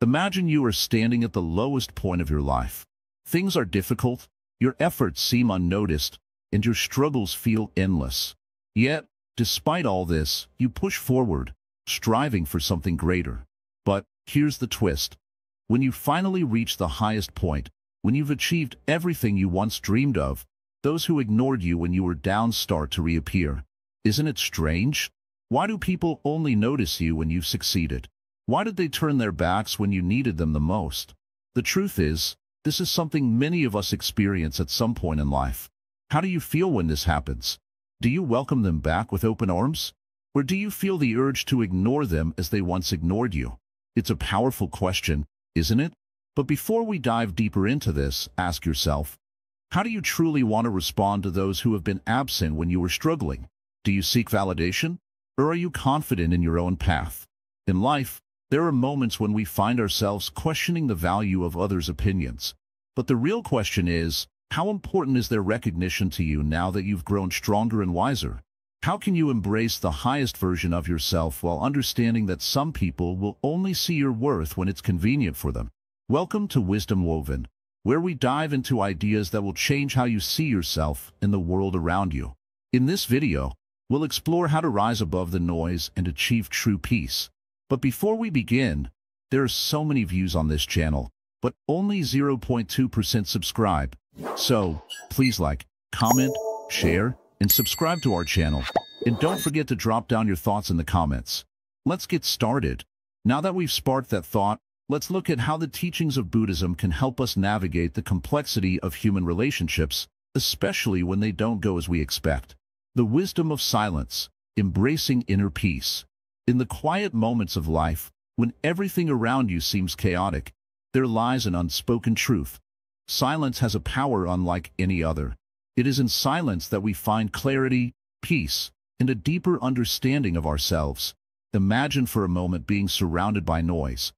Imagine you are standing at the lowest point of your life. Things are difficult, your efforts seem unnoticed, and your struggles feel endless. Yet, despite all this, you push forward, striving for something greater. But here's the twist. When you finally reach the highest point, when you've achieved everything you once dreamed of, those who ignored you when you were down start to reappear. Isn't it strange? Why do people only notice you when you've succeeded? Why did they turn their backs when you needed them the most? The truth is, this is something many of us experience at some point in life. How do you feel when this happens? Do you welcome them back with open arms? Or do you feel the urge to ignore them as they once ignored you? It's a powerful question, isn't it? But before we dive deeper into this, ask yourself, how do you truly want to respond to those who have been absent when you were struggling? Do you seek validation? Or are you confident in your own path? In life, there are moments when we find ourselves questioning the value of others' opinions. But the real question is, how important is their recognition to you now that you've grown stronger and wiser? How can you embrace the highest version of yourself while understanding that some people will only see your worth when it's convenient for them? Welcome to Wisdom Woven, where we dive into ideas that will change how you see yourself and the world around you. In this video, we'll explore how to rise above the noise and achieve true peace. But before we begin, there are so many views on this channel, but only 0.2% subscribe. So, please like, comment, share, and subscribe to our channel. And don't forget to drop down your thoughts in the comments. Let's get started. Now that we've sparked that thought, let's look at how the teachings of Buddhism can help us navigate the complexity of human relationships, especially when they don't go as we expect. The wisdom of silence, embracing inner peace. In the quiet moments of life, when everything around you seems chaotic, there lies an unspoken truth. Silence has a power unlike any other. It is in silence that we find clarity, peace, and a deeper understanding of ourselves. Imagine for a moment being surrounded by noise.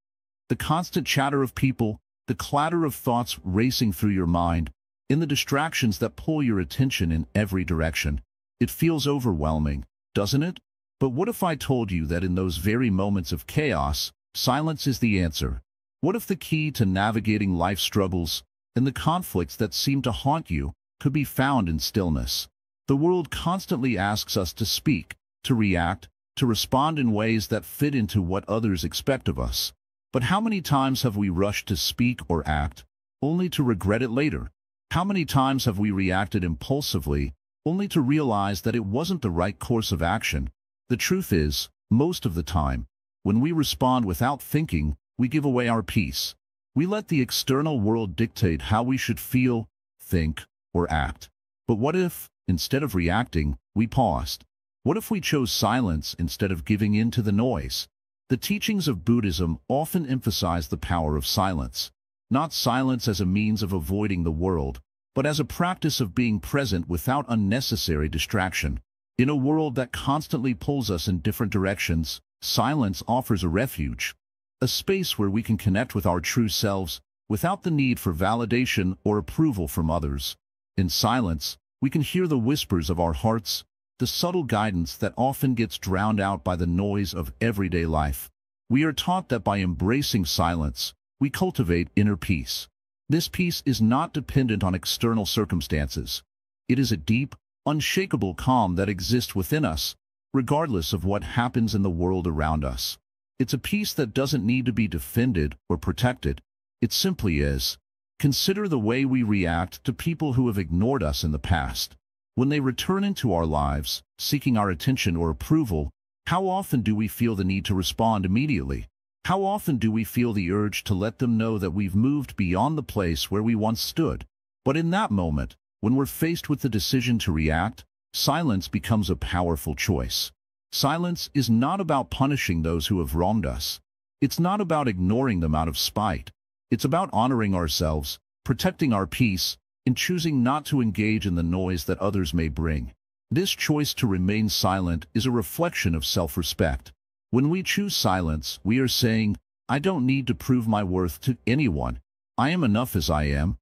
The constant chatter of people, the clatter of thoughts racing through your mind, and the distractions that pull your attention in every direction. It feels overwhelming, doesn't it? But what if I told you that in those very moments of chaos, silence is the answer? What if the key to navigating life's struggles and the conflicts that seem to haunt you could be found in stillness? The world constantly asks us to speak, to react, to respond in ways that fit into what others expect of us. But how many times have we rushed to speak or act, only to regret it later? How many times have we reacted impulsively, only to realize that it wasn't the right course of action? The truth is, most of the time, when we respond without thinking, we give away our peace. We let the external world dictate how we should feel, think, or act. But what if, instead of reacting, we paused? What if we chose silence instead of giving in to the noise? The teachings of Buddhism often emphasize the power of silence. Not silence as a means of avoiding the world, but as a practice of being present without unnecessary distraction. In a world that constantly pulls us in different directions, silence offers a refuge, a space where we can connect with our true selves without the need for validation or approval from others. In silence, we can hear the whispers of our hearts, the subtle guidance that often gets drowned out by the noise of everyday life. We are taught that by embracing silence, we cultivate inner peace. This peace is not dependent on external circumstances. It is a deep, unshakable calm that exists within us, regardless of what happens in the world around us. It's a peace that doesn't need to be defended or protected. It simply is. Consider the way we react to people who have ignored us in the past. When they return into our lives, seeking our attention or approval, how often do we feel the need to respond immediately? How often do we feel the urge to let them know that we've moved beyond the place where we once stood? But in that moment, when we're faced with the decision to react, silence becomes a powerful choice. Silence is not about punishing those who have wronged us. It's not about ignoring them out of spite. It's about honoring ourselves, protecting our peace, and choosing not to engage in the noise that others may bring. This choice to remain silent is a reflection of self-respect. When we choose silence, we are saying, I don't need to prove my worth to anyone. I am enough as I am.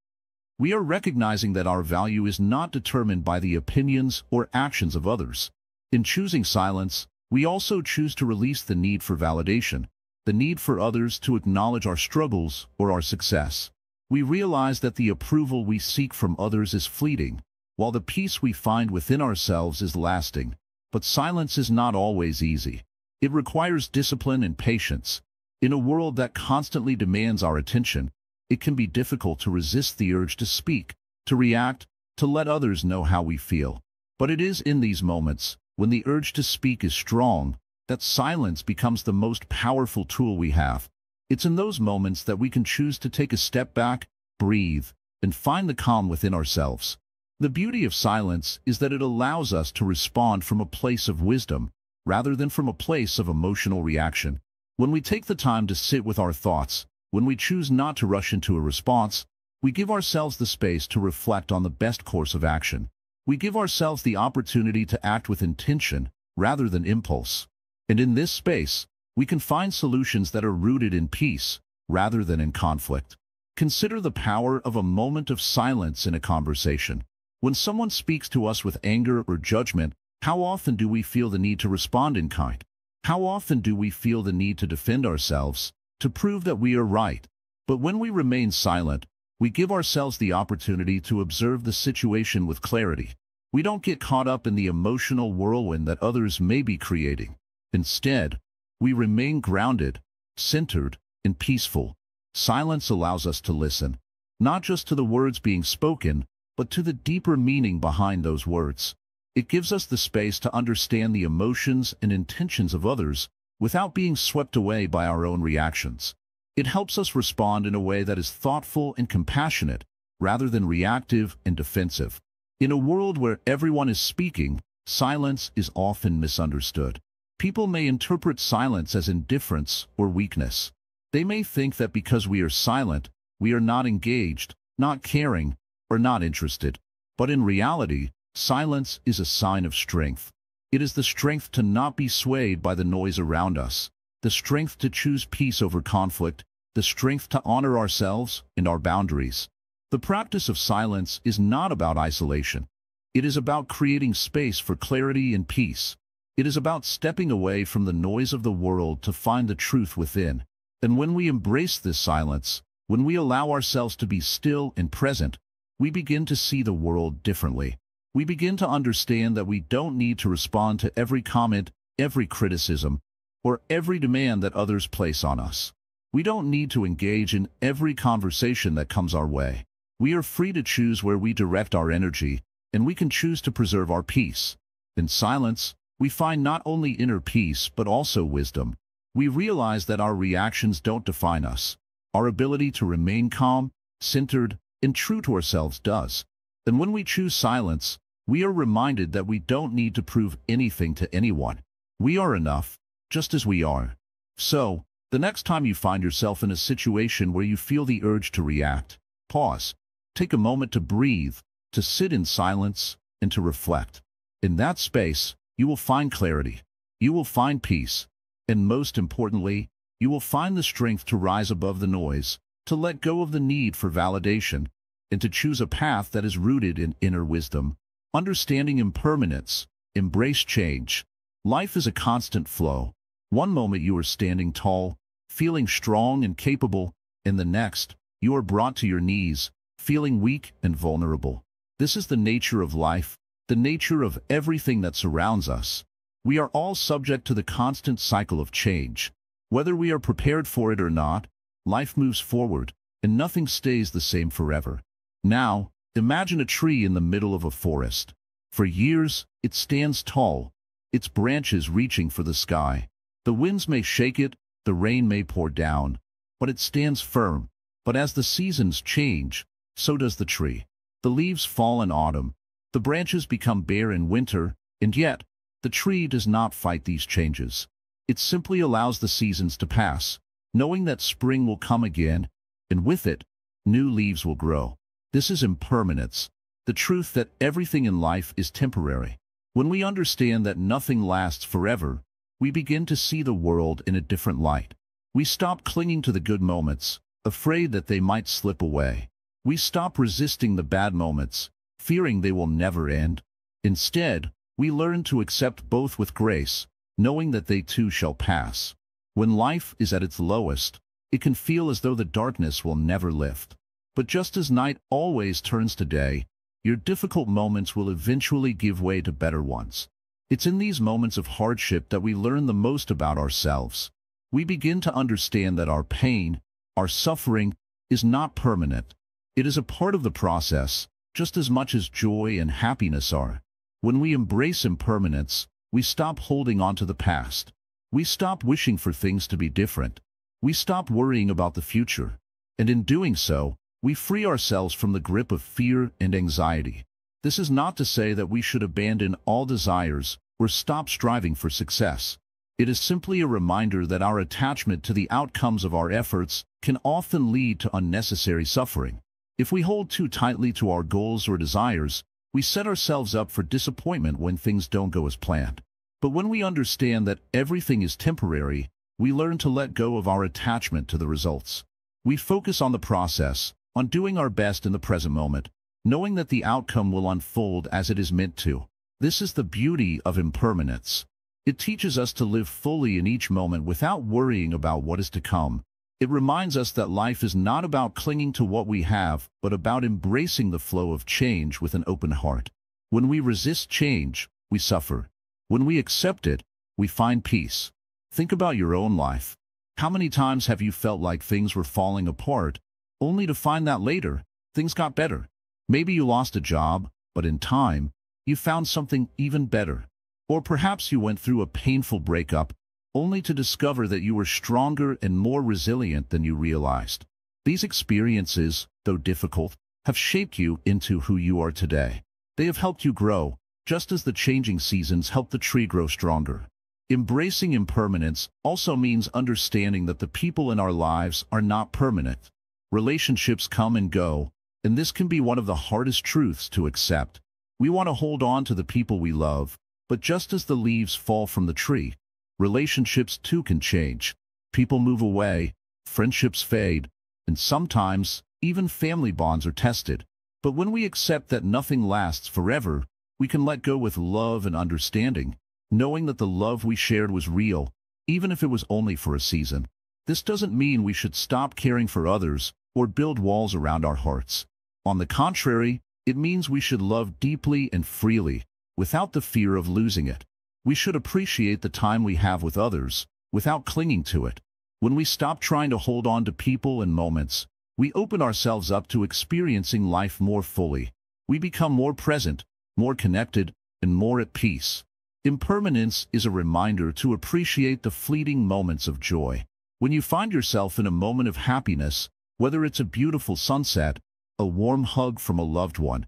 We are recognizing that our value is not determined by the opinions or actions of others. In choosing silence, we also choose to release the need for validation. the need for others to acknowledge our struggles or our success. We realize that the approval we seek from others is fleeting, while the peace we find within ourselves is lasting. But silence is not always easy. It requires discipline and patience. In a world that constantly demands our attention, it can be difficult to resist the urge to speak, to react, to let others know how we feel. But it is in these moments, when the urge to speak is strong, that silence becomes the most powerful tool we have. It's in those moments that we can choose to take a step back, breathe, and find the calm within ourselves. The beauty of silence is that it allows us to respond from a place of wisdom, rather than from a place of emotional reaction. When we take the time to sit with our thoughts, when we choose not to rush into a response, we give ourselves the space to reflect on the best course of action. We give ourselves the opportunity to act with intention, rather than impulse. And in this space, we can find solutions that are rooted in peace, rather than in conflict. Consider the power of a moment of silence in a conversation. When someone speaks to us with anger or judgment, how often do we feel the need to respond in kind? How often do we feel the need to defend ourselves, to prove that we are right? But when we remain silent, we give ourselves the opportunity to observe the situation with clarity. We don't get caught up in the emotional whirlwind that others may be creating. Instead, we remain grounded, centered, and peaceful. Silence allows us to listen, not just to the words being spoken, but to the deeper meaning behind those words. It gives us the space to understand the emotions and intentions of others without being swept away by our own reactions. It helps us respond in a way that is thoughtful and compassionate, rather than reactive and defensive. In a world where everyone is speaking, silence is often misunderstood. People may interpret silence as indifference or weakness. They may think that because we are silent, we are not engaged, not caring, or not interested. But in reality, silence is a sign of strength. It is the strength to not be swayed by the noise around us, the strength to choose peace over conflict, the strength to honor ourselves and our boundaries. The practice of silence is not about isolation. It is about creating space for clarity and peace. It is about stepping away from the noise of the world to find the truth within. And when we embrace this silence, when we allow ourselves to be still and present, we begin to see the world differently. We begin to understand that we don't need to respond to every comment, every criticism, or every demand that others place on us. We don't need to engage in every conversation that comes our way. We are free to choose where we direct our energy, and we can choose to preserve our peace. In silence, we find not only inner peace but also wisdom. We realize that our reactions don't define us. Our ability to remain calm, centered, and true to ourselves does. And when we choose silence, we are reminded that we don't need to prove anything to anyone. We are enough, just as we are. So, the next time you find yourself in a situation where you feel the urge to react, pause. Take a moment to breathe, to sit in silence, and to reflect. In that space, you will find clarity. You will find peace. And most importantly, you will find the strength to rise above the noise, to let go of the need for validation, and to choose a path that is rooted in inner wisdom. Understanding impermanence, embrace change. Life is a constant flow. One moment you are standing tall, feeling strong and capable, and the next, you are brought to your knees, feeling weak and vulnerable. This is the nature of life, the nature of everything that surrounds us. We are all subject to the constant cycle of change. Whether we are prepared for it or not, life moves forward, and nothing stays the same forever. Now, imagine a tree in the middle of a forest. For years, it stands tall, its branches reaching for the sky. The winds may shake it, the rain may pour down, but it stands firm. But as the seasons change, so does the tree. The leaves fall in autumn, the branches become bare in winter, and yet, the tree does not fight these changes. It simply allows the seasons to pass, knowing that spring will come again, and with it, new leaves will grow. This is impermanence, the truth that everything in life is temporary. When we understand that nothing lasts forever, we begin to see the world in a different light. We stop clinging to the good moments, afraid that they might slip away. We stop resisting the bad moments, fearing they will never end. Instead, we learn to accept both with grace, knowing that they too shall pass. When life is at its lowest, it can feel as though the darkness will never lift. But just as night always turns to day, your difficult moments will eventually give way to better ones. It's in these moments of hardship that we learn the most about ourselves. We begin to understand that our pain, our suffering, is not permanent. It is a part of the process, just as much as joy and happiness are. When we embrace impermanence, we stop holding on to the past. We stop wishing for things to be different. We stop worrying about the future. And in doing so, we free ourselves from the grip of fear and anxiety. This is not to say that we should abandon all desires or stop striving for success. It is simply a reminder that our attachment to the outcomes of our efforts can often lead to unnecessary suffering. If we hold too tightly to our goals or desires, we set ourselves up for disappointment when things don't go as planned. But when we understand that everything is temporary, we learn to let go of our attachment to the results. We focus on the process, on doing our best in the present moment, knowing that the outcome will unfold as it is meant to. This is the beauty of impermanence. It teaches us to live fully in each moment without worrying about what is to come. It reminds us that life is not about clinging to what we have, but about embracing the flow of change with an open heart. When we resist change, we suffer. When we accept it, we find peace. Think about your own life. How many times have you felt like things were falling apart, only to find that later, things got better? Maybe you lost a job, but in time, you found something even better. Or perhaps you went through a painful breakup, only to discover that you were stronger and more resilient than you realized. These experiences, though difficult, have shaped you into who you are today. They have helped you grow, just as the changing seasons help the tree grow stronger. Embracing impermanence also means understanding that the people in our lives are not permanent. Relationships come and go, and this can be one of the hardest truths to accept. We want to hold on to the people we love, but just as the leaves fall from the tree, relationships too can change. People move away, friendships fade, and sometimes even family bonds are tested. But when we accept that nothing lasts forever, we can let go with love and understanding, knowing that the love we shared was real, even if it was only for a season. This doesn't mean we should stop caring for others or build walls around our hearts. On the contrary, it means we should love deeply and freely, without the fear of losing it. We should appreciate the time we have with others, without clinging to it. When we stop trying to hold on to people and moments, we open ourselves up to experiencing life more fully. We become more present, more connected, and more at peace. Impermanence is a reminder to appreciate the fleeting moments of joy. When you find yourself in a moment of happiness, whether it's a beautiful sunset, a warm hug from a loved one,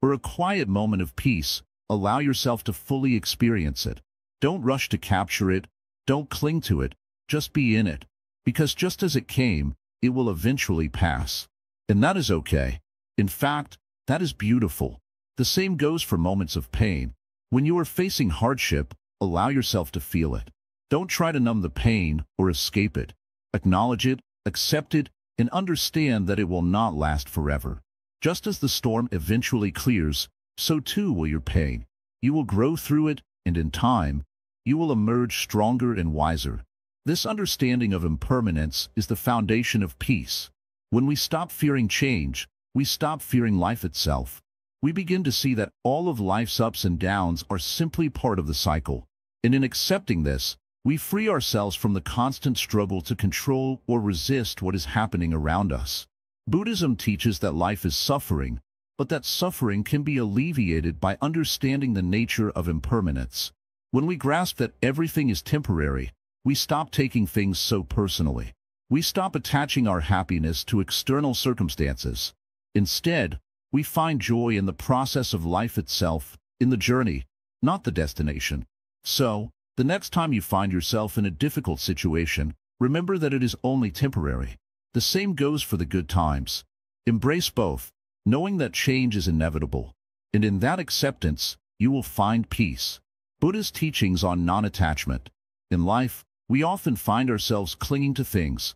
or a quiet moment of peace, allow yourself to fully experience it. Don't rush to capture it, don't cling to it, just be in it. Because just as it came, it will eventually pass. And that is okay. In fact, that is beautiful. The same goes for moments of pain. When you are facing hardship, allow yourself to feel it. Don't try to numb the pain or escape it. Acknowledge it, accept it, and understand that it will not last forever. Just as the storm eventually clears, so too will your pain. You will grow through it, and in time, you will emerge stronger and wiser. This understanding of impermanence is the foundation of peace. When we stop fearing change, we stop fearing life itself. We begin to see that all of life's ups and downs are simply part of the cycle. And in accepting this, we free ourselves from the constant struggle to control or resist what is happening around us. Buddhism teaches that life is suffering, but that suffering can be alleviated by understanding the nature of impermanence. When we grasp that everything is temporary, we stop taking things so personally. We stop attaching our happiness to external circumstances. Instead, we find joy in the process of life itself, in the journey, not the destination. So, the next time you find yourself in a difficult situation, remember that it is only temporary. The same goes for the good times. Embrace both, knowing that change is inevitable. And in that acceptance, you will find peace. Buddhist teachings on non-attachment. In life, we often find ourselves clinging to things,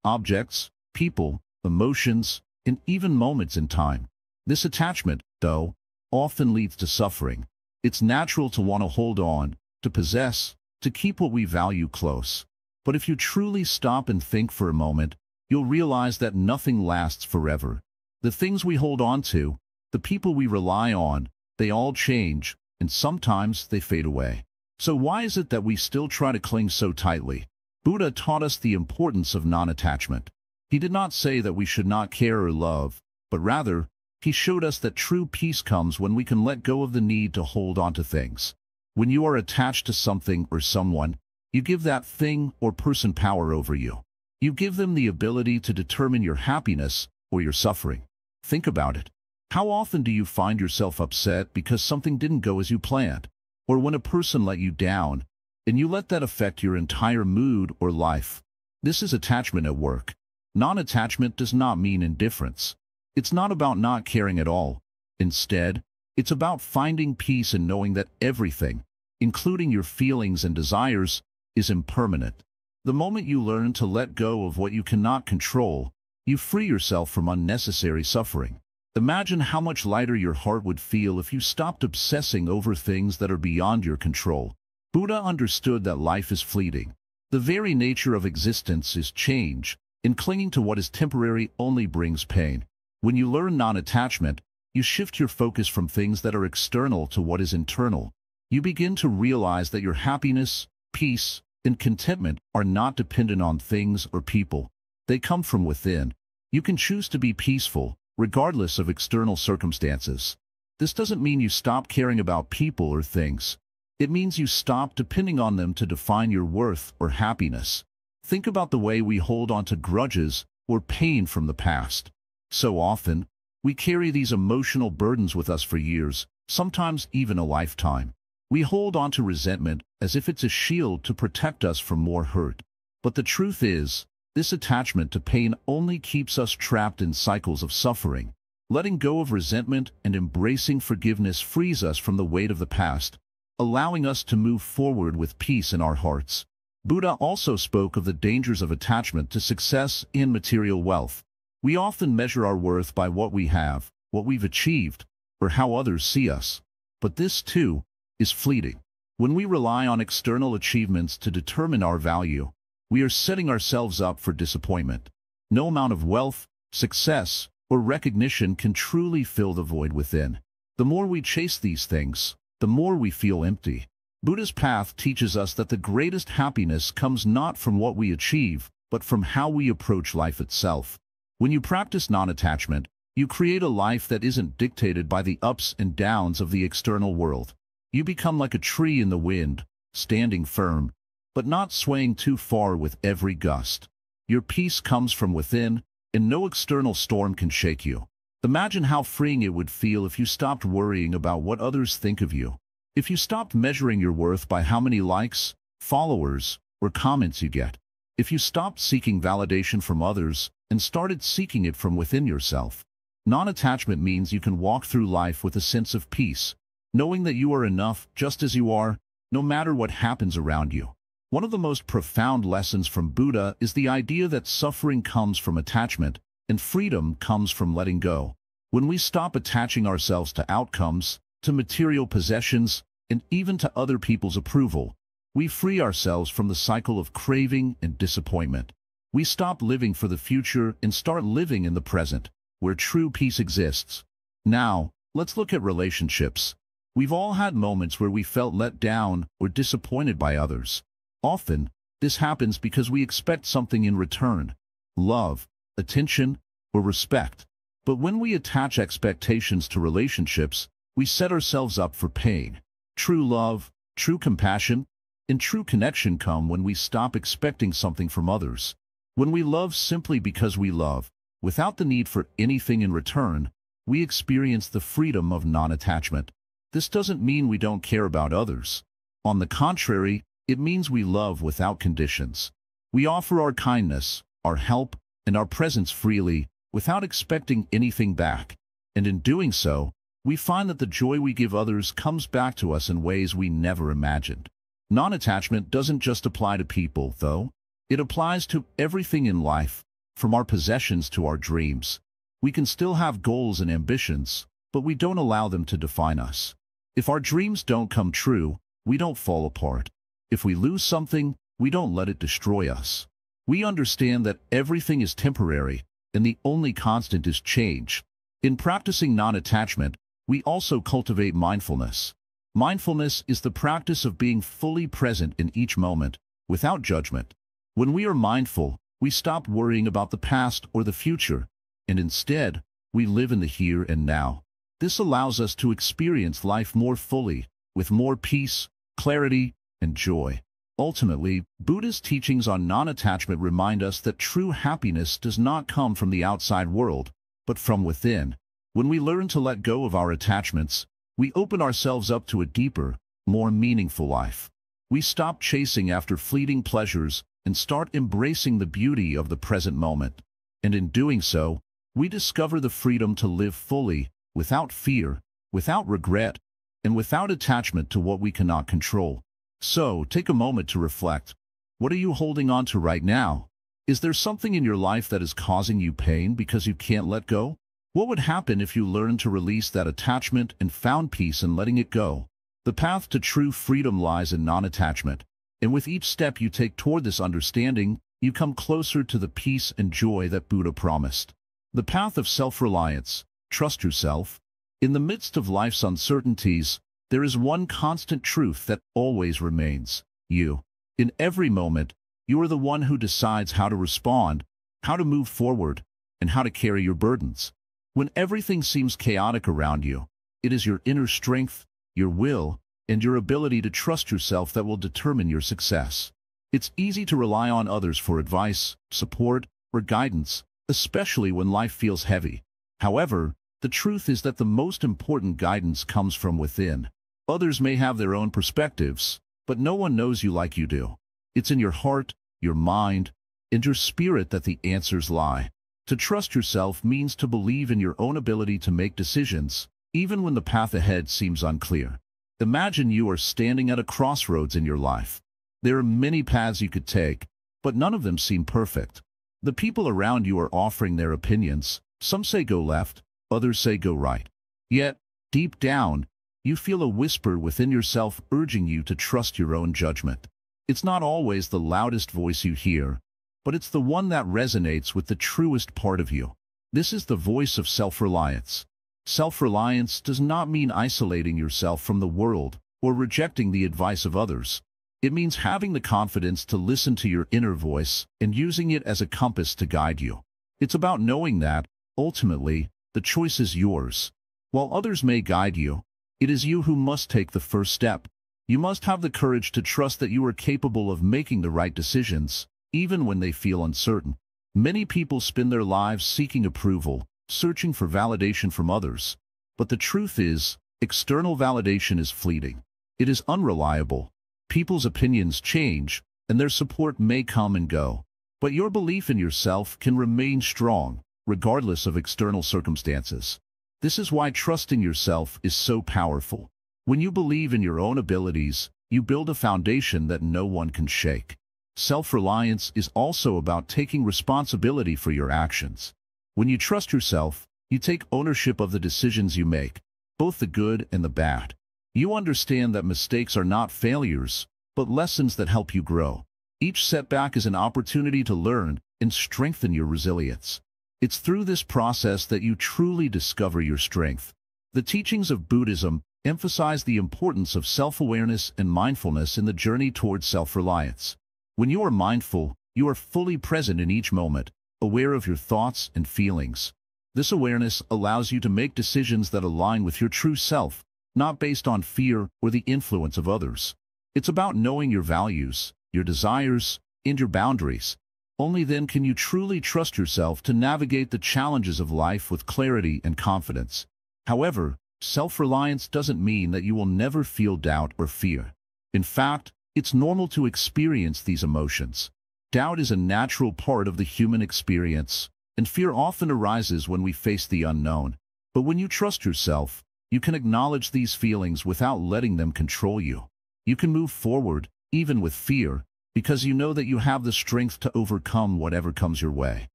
objects, people, emotions, and even moments in time. This attachment, though, often leads to suffering. It's natural to want to hold on, to possess, to keep what we value close. But if you truly stop and think for a moment, you'll realize that nothing lasts forever. The things we hold on to, the people we rely on, they all change, and sometimes they fade away. So why is it that we still try to cling so tightly? Buddha taught us the importance of non-attachment. He did not say that we should not care or love, but rather, he showed us that true peace comes when we can let go of the need to hold on to things. When you are attached to something or someone, you give that thing or person power over you. You give them the ability to determine your happiness or your suffering. Think about it. How often do you find yourself upset because something didn't go as you planned? Or when a person let you down, and you let that affect your entire mood or life? This is attachment at work. Non-attachment does not mean indifference. It's not about not caring at all. Instead, it's about finding peace and knowing that everything, including your feelings and desires, is impermanent. The moment you learn to let go of what you cannot control, you free yourself from unnecessary suffering. Imagine how much lighter your heart would feel if you stopped obsessing over things that are beyond your control. Buddha understood that life is fleeting. The very nature of existence is change, and clinging to what is temporary only brings pain. When you learn non-attachment, you shift your focus from things that are external to what is internal. You begin to realize that your happiness, peace, and contentment are not dependent on things or people. They come from within. You can choose to be peaceful, regardless of external circumstances. This doesn't mean you stop caring about people or things. It means you stop depending on them to define your worth or happiness. Think about the way we hold on to grudges or pain from the past. So often, we carry these emotional burdens with us for years, sometimes even a lifetime. We hold on to resentment as if it's a shield to protect us from more hurt. But the truth is, this attachment to pain only keeps us trapped in cycles of suffering. Letting go of resentment and embracing forgiveness frees us from the weight of the past, allowing us to move forward with peace in our hearts. Buddha also spoke of the dangers of attachment to success in material wealth. We often measure our worth by what we have, what we've achieved, or how others see us. But this, too, is fleeting. When we rely on external achievements to determine our value, we are setting ourselves up for disappointment. No amount of wealth, success, or recognition can truly fill the void within. The more we chase these things, the more we feel empty. Buddha's path teaches us that the greatest happiness comes not from what we achieve, but from how we approach life itself. When you practice non-attachment, you create a life that isn't dictated by the ups and downs of the external world. You become like a tree in the wind, standing firm, but not swaying too far with every gust. Your peace comes from within, and no external storm can shake you. Imagine how freeing it would feel if you stopped worrying about what others think of you. If you stopped measuring your worth by how many likes, followers, or comments you get. If you stopped seeking validation from others and started seeking it from within yourself. Non-attachment means you can walk through life with a sense of peace, knowing that you are enough just as you are, no matter what happens around you. One of the most profound lessons from Buddha is the idea that suffering comes from attachment and freedom comes from letting go. When we stop attaching ourselves to outcomes, to material possessions, and even to other people's approval, we free ourselves from the cycle of craving and disappointment. We stop living for the future and start living in the present, where true peace exists. Now, let's look at relationships. We've all had moments where we felt let down or disappointed by others. Often, this happens because we expect something in return: love, attention, or respect. But when we attach expectations to relationships, we set ourselves up for pain. True love, true compassion, and true connection come when we stop expecting something from others. When we love simply because we love, without the need for anything in return, we experience the freedom of non-attachment. This doesn't mean we don't care about others. On the contrary, it means we love without conditions. We offer our kindness, our help, and our presence freely, without expecting anything back. And in doing so, we find that the joy we give others comes back to us in ways we never imagined. Non-attachment doesn't just apply to people, though. It applies to everything in life, from our possessions to our dreams. We can still have goals and ambitions, but we don't allow them to define us. If our dreams don't come true, we don't fall apart. If we lose something, we don't let it destroy us. We understand that everything is temporary, and the only constant is change. In practicing non-attachment, we also cultivate mindfulness. Mindfulness is the practice of being fully present in each moment, without judgment. When we are mindful, we stop worrying about the past or the future, and instead, we live in the here and now. This allows us to experience life more fully, with more peace, clarity, and joy. Ultimately, Buddhist teachings on non-attachment remind us that true happiness does not come from the outside world, but from within. When we learn to let go of our attachments, we open ourselves up to a deeper, more meaningful life. We stop chasing after fleeting pleasures and start embracing the beauty of the present moment. And in doing so, we discover the freedom to live fully, without fear, without regret, and without attachment to what we cannot control. So, take a moment to reflect. What are you holding on to right now? Is there something in your life that is causing you pain because you can't let go? What would happen if you learned to release that attachment and found peace in letting it go? The path to true freedom lies in non-attachment, and with each step you take toward this understanding, you come closer to the peace and joy that Buddha promised. The path of self-reliance. Trust yourself. In the midst of life's uncertainties, there is one constant truth that always remains: you. In every moment, you are the one who decides how to respond, how to move forward, and how to carry your burdens. When everything seems chaotic around you, it is your inner strength, your will, and your ability to trust yourself that will determine your success. It's easy to rely on others for advice, support, or guidance, especially when life feels heavy. However, the truth is that the most important guidance comes from within. Others may have their own perspectives, but no one knows you like you do. It's in your heart, your mind, and your spirit that the answers lie. To trust yourself means to believe in your own ability to make decisions, even when the path ahead seems unclear. Imagine you are standing at a crossroads in your life. There are many paths you could take, but none of them seem perfect. The people around you are offering their opinions. Some say go left, others say go right. Yet, deep down, you feel a whisper within yourself urging you to trust your own judgment. It's not always the loudest voice you hear, but it's the one that resonates with the truest part of you. This is the voice of self-reliance. Self-reliance does not mean isolating yourself from the world or rejecting the advice of others. It means having the confidence to listen to your inner voice and using it as a compass to guide you. It's about knowing that, ultimately, the choice is yours. While others may guide you, it is you who must take the first step. You must have the courage to trust that you are capable of making the right decisions, even when they feel uncertain. Many people spend their lives seeking approval, searching for validation from others. But the truth is, external validation is fleeting. It is unreliable. People's opinions change, and their support may come and go. But your belief in yourself can remain strong, regardless of external circumstances. This is why trusting yourself is so powerful. When you believe in your own abilities, you build a foundation that no one can shake. Self-reliance is also about taking responsibility for your actions. When you trust yourself, you take ownership of the decisions you make, both the good and the bad. You understand that mistakes are not failures, but lessons that help you grow. Each setback is an opportunity to learn and strengthen your resilience. It's through this process that you truly discover your strength. The teachings of Buddhism emphasize the importance of self-awareness and mindfulness in the journey towards self-reliance. When you are mindful, you are fully present in each moment, aware of your thoughts and feelings. This awareness allows you to make decisions that align with your true self, not based on fear or the influence of others. It's about knowing your values, your desires, and your boundaries. Only then can you truly trust yourself to navigate the challenges of life with clarity and confidence. However, self-reliance doesn't mean that you will never feel doubt or fear. In fact, it's normal to experience these emotions. Doubt is a natural part of the human experience, and fear often arises when we face the unknown. But when you trust yourself, you can acknowledge these feelings without letting them control you. You can move forward, even with fear, because you know that you have the strength to overcome whatever comes your way.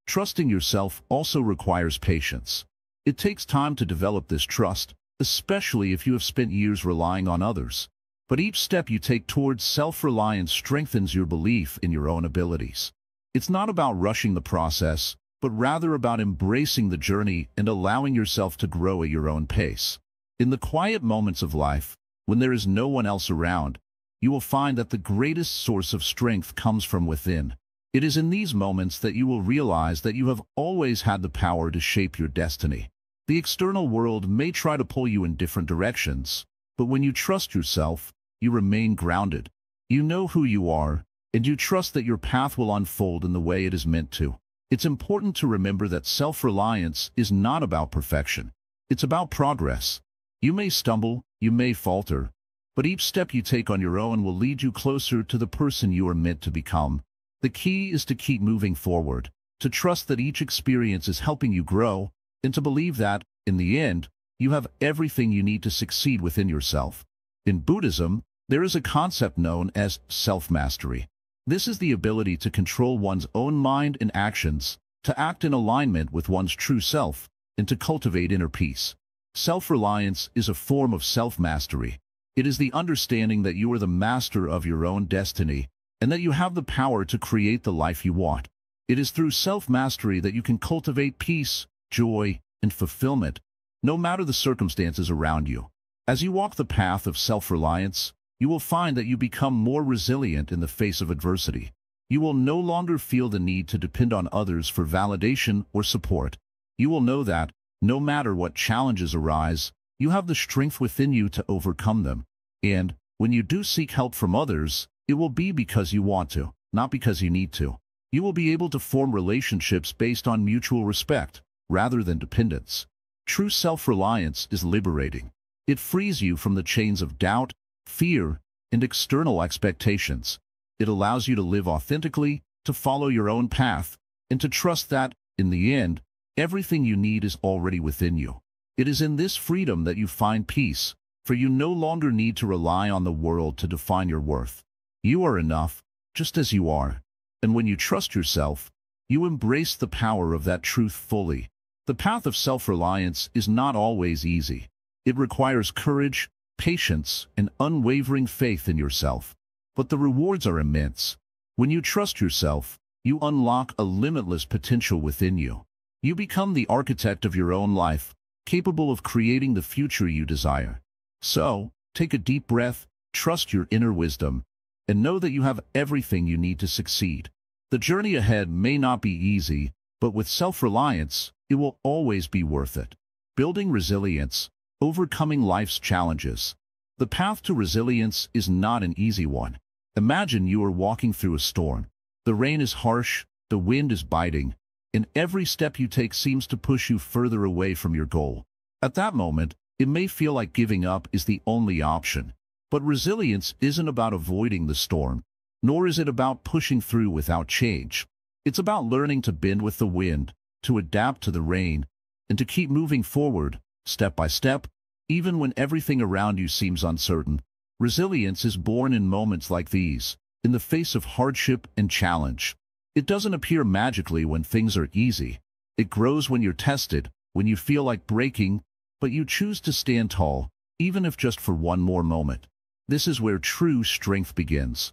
Trusting yourself also requires patience. It takes time to develop this trust, especially if you have spent years relying on others. But each step you take towards self-reliance strengthens your belief in your own abilities. It's not about rushing the process, but rather about embracing the journey and allowing yourself to grow at your own pace. In the quiet moments of life, when there is no one else around, you will find that the greatest source of strength comes from within. It is in these moments that you will realize that you have always had the power to shape your destiny. The external world may try to pull you in different directions, but when you trust yourself, you remain grounded. You know who you are, and you trust that your path will unfold in the way it is meant to. It's important to remember that self-reliance is not about perfection. It's about progress. You may stumble, you may falter, but each step you take on your own will lead you closer to the person you are meant to become. The key is to keep moving forward, to trust that each experience is helping you grow, and to believe that, in the end, you have everything you need to succeed within yourself. In Buddhism, there is a concept known as self-mastery. This is the ability to control one's own mind and actions, to act in alignment with one's true self, and to cultivate inner peace. Self-reliance is a form of self-mastery. It is the understanding that you are the master of your own destiny, and that you have the power to create the life you want. It is through self-mastery that you can cultivate peace, joy, and fulfillment, no matter the circumstances around you. As you walk the path of self-reliance, you will find that you become more resilient in the face of adversity. You will no longer feel the need to depend on others for validation or support. You will know that, no matter what challenges arise, you have the strength within you to overcome them. And, when you do seek help from others, it will be because you want to, not because you need to. You will be able to form relationships based on mutual respect, rather than dependence. True self-reliance is liberating. It frees you from the chains of doubt, fear, and external expectations. It allows you to live authentically, to follow your own path, and to trust that, in the end, everything you need is already within you. It is in this freedom that you find peace, for you no longer need to rely on the world to define your worth. You are enough, just as you are. And when you trust yourself, you embrace the power of that truth fully. The path of self-reliance is not always easy. It requires courage, patience, and unwavering faith in yourself. But the rewards are immense. When you trust yourself, you unlock a limitless potential within you. You become the architect of your own life, capable of creating the future you desire. So, take a deep breath, trust your inner wisdom, and know that you have everything you need to succeed. The journey ahead may not be easy, but with self-reliance, it will always be worth it. Building resilience, overcoming life's challenges. The path to resilience is not an easy one. Imagine you are walking through a storm. The rain is harsh, the wind is biting, and every step you take seems to push you further away from your goal. At that moment, it may feel like giving up is the only option. But resilience isn't about avoiding the storm, nor is it about pushing through without change. It's about learning to bend with the wind, to adapt to the rain, and to keep moving forward, step by step, even when everything around you seems uncertain. Resilience is born in moments like these, in the face of hardship and challenge. It doesn't appear magically when things are easy. It grows when you're tested, when you feel like breaking, but you choose to stand tall, even if just for one more moment. This is where true strength begins.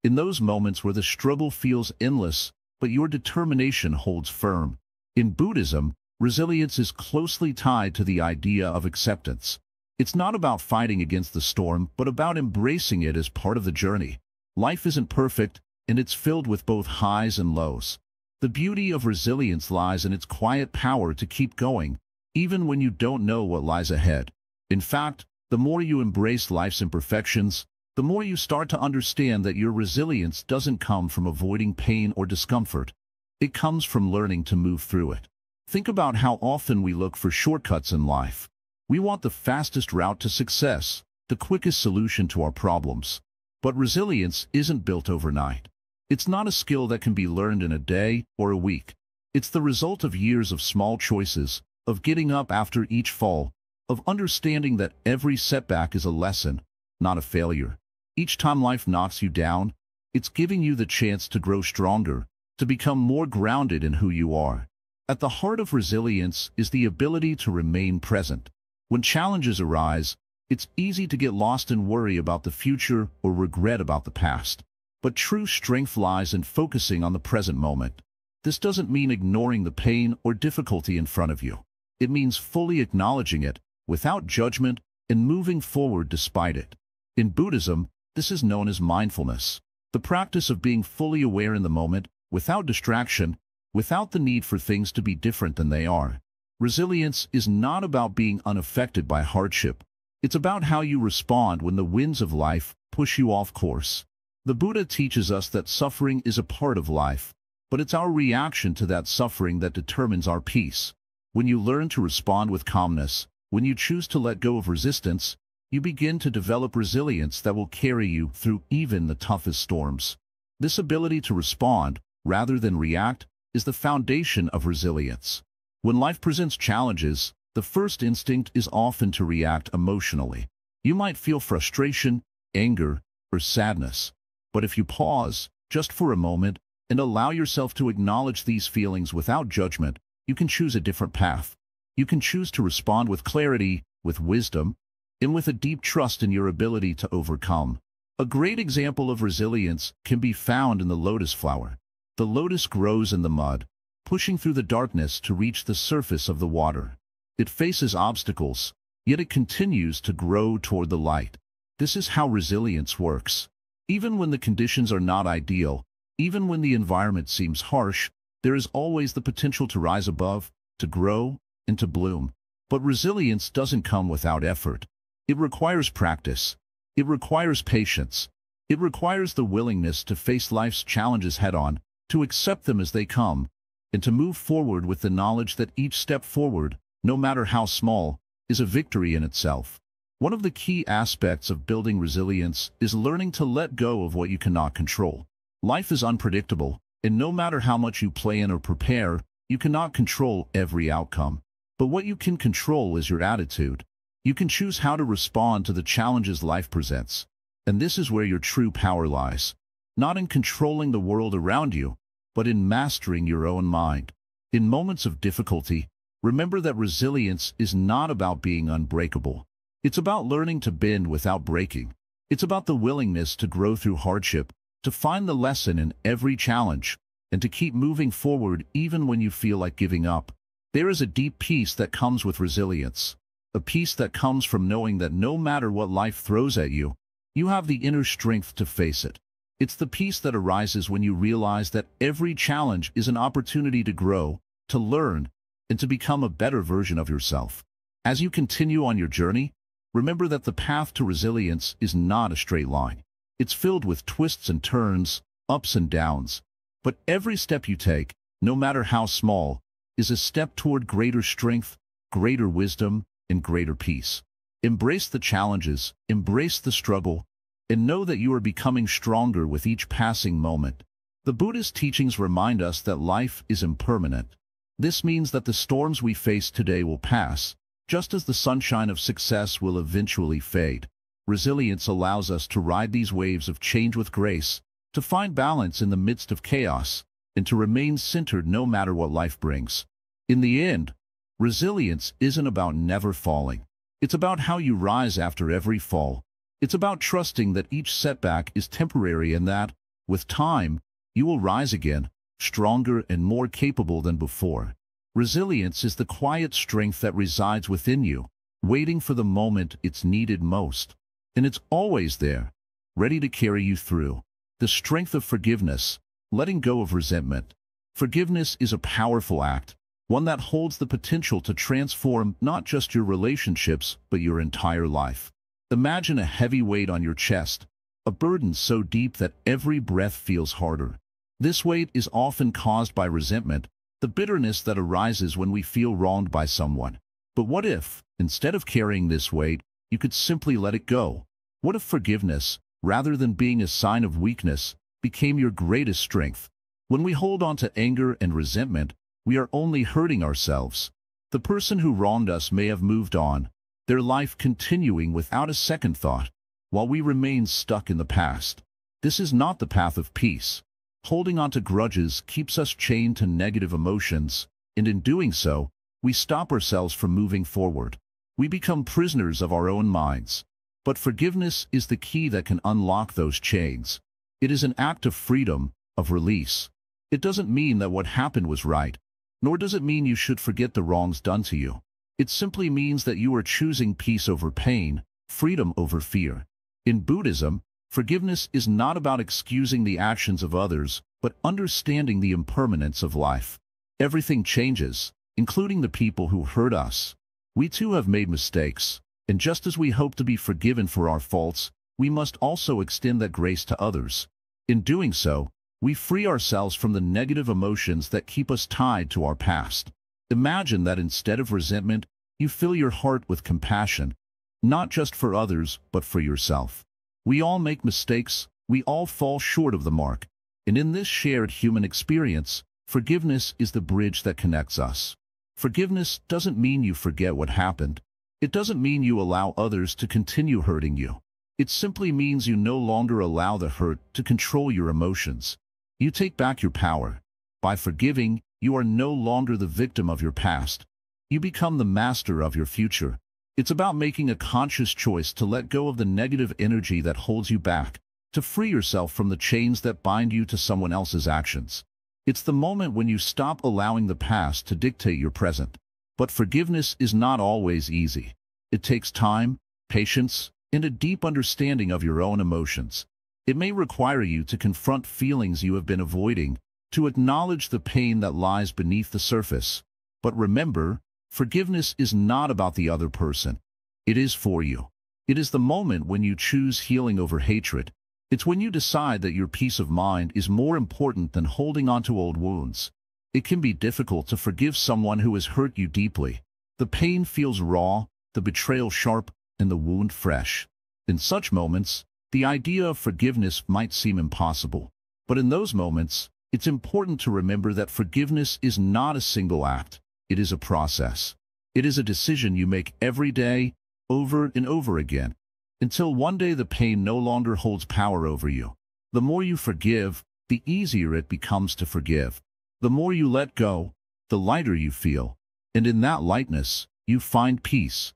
In those moments where the struggle feels endless, but your determination holds firm. In Buddhism, resilience is closely tied to the idea of acceptance. It's not about fighting against the storm, but about embracing it as part of the journey. Life isn't perfect, and it's filled with both highs and lows. The beauty of resilience lies in its quiet power to keep going, even when you don't know what lies ahead. In fact, the more you embrace life's imperfections, the more you start to understand that your resilience doesn't come from avoiding pain or discomfort. It comes from learning to move through it. Think about how often we look for shortcuts in life. We want the fastest route to success, the quickest solution to our problems. But resilience isn't built overnight. It's not a skill that can be learned in a day or a week. It's the result of years of small choices, of getting up after each fall, of understanding that every setback is a lesson, not a failure. Each time life knocks you down, it's giving you the chance to grow stronger, to become more grounded in who you are. At the heart of resilience is the ability to remain present. When challenges arise, It's easy to get lost in worry about the future or regret about the past. But true strength lies in focusing on the present moment. This doesn't mean ignoring the pain or difficulty in front of you. It means fully acknowledging it, without judgment, and moving forward despite it. In Buddhism, this is known as mindfulness, the practice of being fully aware in the moment, without distraction, without the need for things to be different than they are. Resilience is not about being unaffected by hardship. It's about how you respond when the winds of life push you off course. The Buddha teaches us that suffering is a part of life, but it's our reaction to that suffering that determines our peace. When you learn to respond with calmness, when you choose to let go of resistance, you begin to develop resilience that will carry you through even the toughest storms. This ability to respond, rather than react, is the foundation of resilience. When life presents challenges, the first instinct is often to react emotionally. You might feel frustration, anger, or sadness. But if you pause, just for a moment, and allow yourself to acknowledge these feelings without judgment, you can choose a different path. You can choose to respond with clarity, with wisdom, and with a deep trust in your ability to overcome. A great example of resilience can be found in the lotus flower. The lotus grows in the mud, pushing through the darkness to reach the surface of the water. It faces obstacles, yet it continues to grow toward the light. This is how resilience works. Even when the conditions are not ideal, even when the environment seems harsh, there is always the potential to rise above, to grow, and to bloom. But resilience doesn't come without effort. It requires practice. It requires patience. It requires the willingness to face life's challenges head-on, to accept them as they come, and to move forward with the knowledge that each step forward, no matter how small, is a victory in itself. One of the key aspects of building resilience is learning to let go of what you cannot control. Life is unpredictable, and no matter how much you plan or prepare, you cannot control every outcome. But what you can control is your attitude. You can choose how to respond to the challenges life presents. And this is where your true power lies. Not in controlling the world around you, but in mastering your own mind. In moments of difficulty, remember that resilience is not about being unbreakable. It's about learning to bend without breaking. It's about the willingness to grow through hardship, to find the lesson in every challenge, and to keep moving forward even when you feel like giving up. There is a deep peace that comes with resilience, a peace that comes from knowing that no matter what life throws at you, you have the inner strength to face it. It's the peace that arises when you realize that every challenge is an opportunity to grow, to learn, and to become a better version of yourself. As you continue on your journey, remember that the path to resilience is not a straight line. It's filled with twists and turns, ups and downs. But every step you take, no matter how small, is a step toward greater strength, greater wisdom, and greater peace. Embrace the challenges, embrace the struggle, and know that you are becoming stronger with each passing moment. The Buddhist teachings remind us that life is impermanent. This means that the storms we face today will pass, just as the sunshine of success will eventually fade. Resilience allows us to ride these waves of change with grace, to find balance in the midst of chaos, and to remain centered no matter what life brings. In the end, resilience isn't about never falling. It's about how you rise after every fall. It's about trusting that each setback is temporary and that, with time, you will rise again, stronger and more capable than before. Resilience is the quiet strength that resides within you, waiting for the moment it's needed most. And it's always there, ready to carry you through. The strength of forgiveness, letting go of resentment. Forgiveness is a powerful act, one that holds the potential to transform not just your relationships, but your entire life. Imagine a heavy weight on your chest, a burden so deep that every breath feels harder. This weight is often caused by resentment, the bitterness that arises when we feel wronged by someone. But what if, instead of carrying this weight, you could simply let it go? What if forgiveness, rather than being a sign of weakness, became your greatest strength? When we hold on to anger and resentment, we are only hurting ourselves. The person who wronged us may have moved on, their life continuing without a second thought, while we remain stuck in the past. This is not the path of peace. Holding on to grudges keeps us chained to negative emotions, and in doing so, we stop ourselves from moving forward. We become prisoners of our own minds. But forgiveness is the key that can unlock those chains. It is an act of freedom, of release. It doesn't mean that what happened was right, nor does it mean you should forget the wrongs done to you. It simply means that you are choosing peace over pain, freedom over fear. In Buddhism, forgiveness is not about excusing the actions of others, but understanding the impermanence of life. Everything changes, including the people who hurt us. We too have made mistakes, and just as we hope to be forgiven for our faults, we must also extend that grace to others. In doing so, we free ourselves from the negative emotions that keep us tied to our past. Imagine that instead of resentment, you fill your heart with compassion, not just for others, but for yourself. We all make mistakes, we all fall short of the mark, and in this shared human experience, forgiveness is the bridge that connects us. Forgiveness doesn't mean you forget what happened. It doesn't mean you allow others to continue hurting you. It simply means you no longer allow the hurt to control your emotions. You take back your power. By forgiving, you are no longer the victim of your past. You become the master of your future. It's about making a conscious choice to let go of the negative energy that holds you back, to free yourself from the chains that bind you to someone else's actions. It's the moment when you stop allowing the past to dictate your present. But forgiveness is not always easy. It takes time, patience, and a deep understanding of your own emotions. It may require you to confront feelings you have been avoiding, to acknowledge the pain that lies beneath the surface. But remember, forgiveness is not about the other person. It is for you. It is the moment when you choose healing over hatred. It's when you decide that your peace of mind is more important than holding on to old wounds. It can be difficult to forgive someone who has hurt you deeply. The pain feels raw, the betrayal sharp, and the wound fresh. In such moments, the idea of forgiveness might seem impossible. But in those moments, it's important to remember that forgiveness is not a single act. It is a process. It is a decision you make every day, over and over again, until one day the pain no longer holds power over you. The more you forgive, the easier it becomes to forgive. The more you let go, the lighter you feel. And in that lightness, you find peace.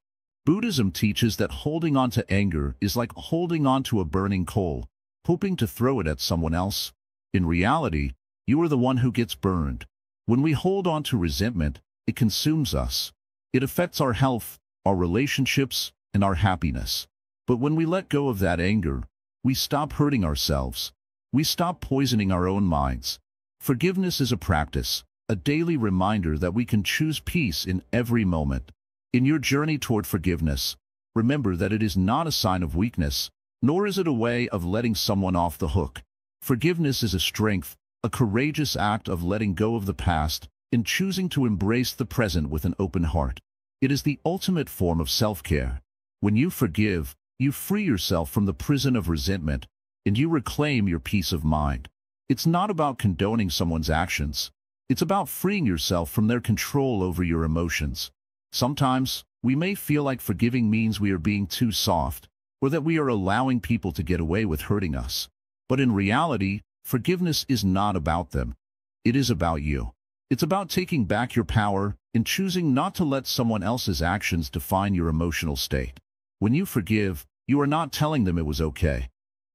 Buddhism teaches that holding on to anger is like holding on to a burning coal, hoping to throw it at someone else. In reality, you are the one who gets burned. When we hold on to resentment, it consumes us. It affects our health, our relationships, and our happiness. But when we let go of that anger, we stop hurting ourselves. We stop poisoning our own minds. Forgiveness is a practice, a daily reminder that we can choose peace in every moment. In your journey toward forgiveness, remember that it is not a sign of weakness, nor is it a way of letting someone off the hook. Forgiveness is a strength, a courageous act of letting go of the past and choosing to embrace the present with an open heart. It is the ultimate form of self-care. When you forgive, you free yourself from the prison of resentment, and you reclaim your peace of mind. It's not about condoning someone's actions. It's about freeing yourself from their control over your emotions. Sometimes, we may feel like forgiving means we are being too soft, or that we are allowing people to get away with hurting us. But in reality, forgiveness is not about them. It is about you. It's about taking back your power and choosing not to let someone else's actions define your emotional state. When you forgive, you are not telling them it was okay.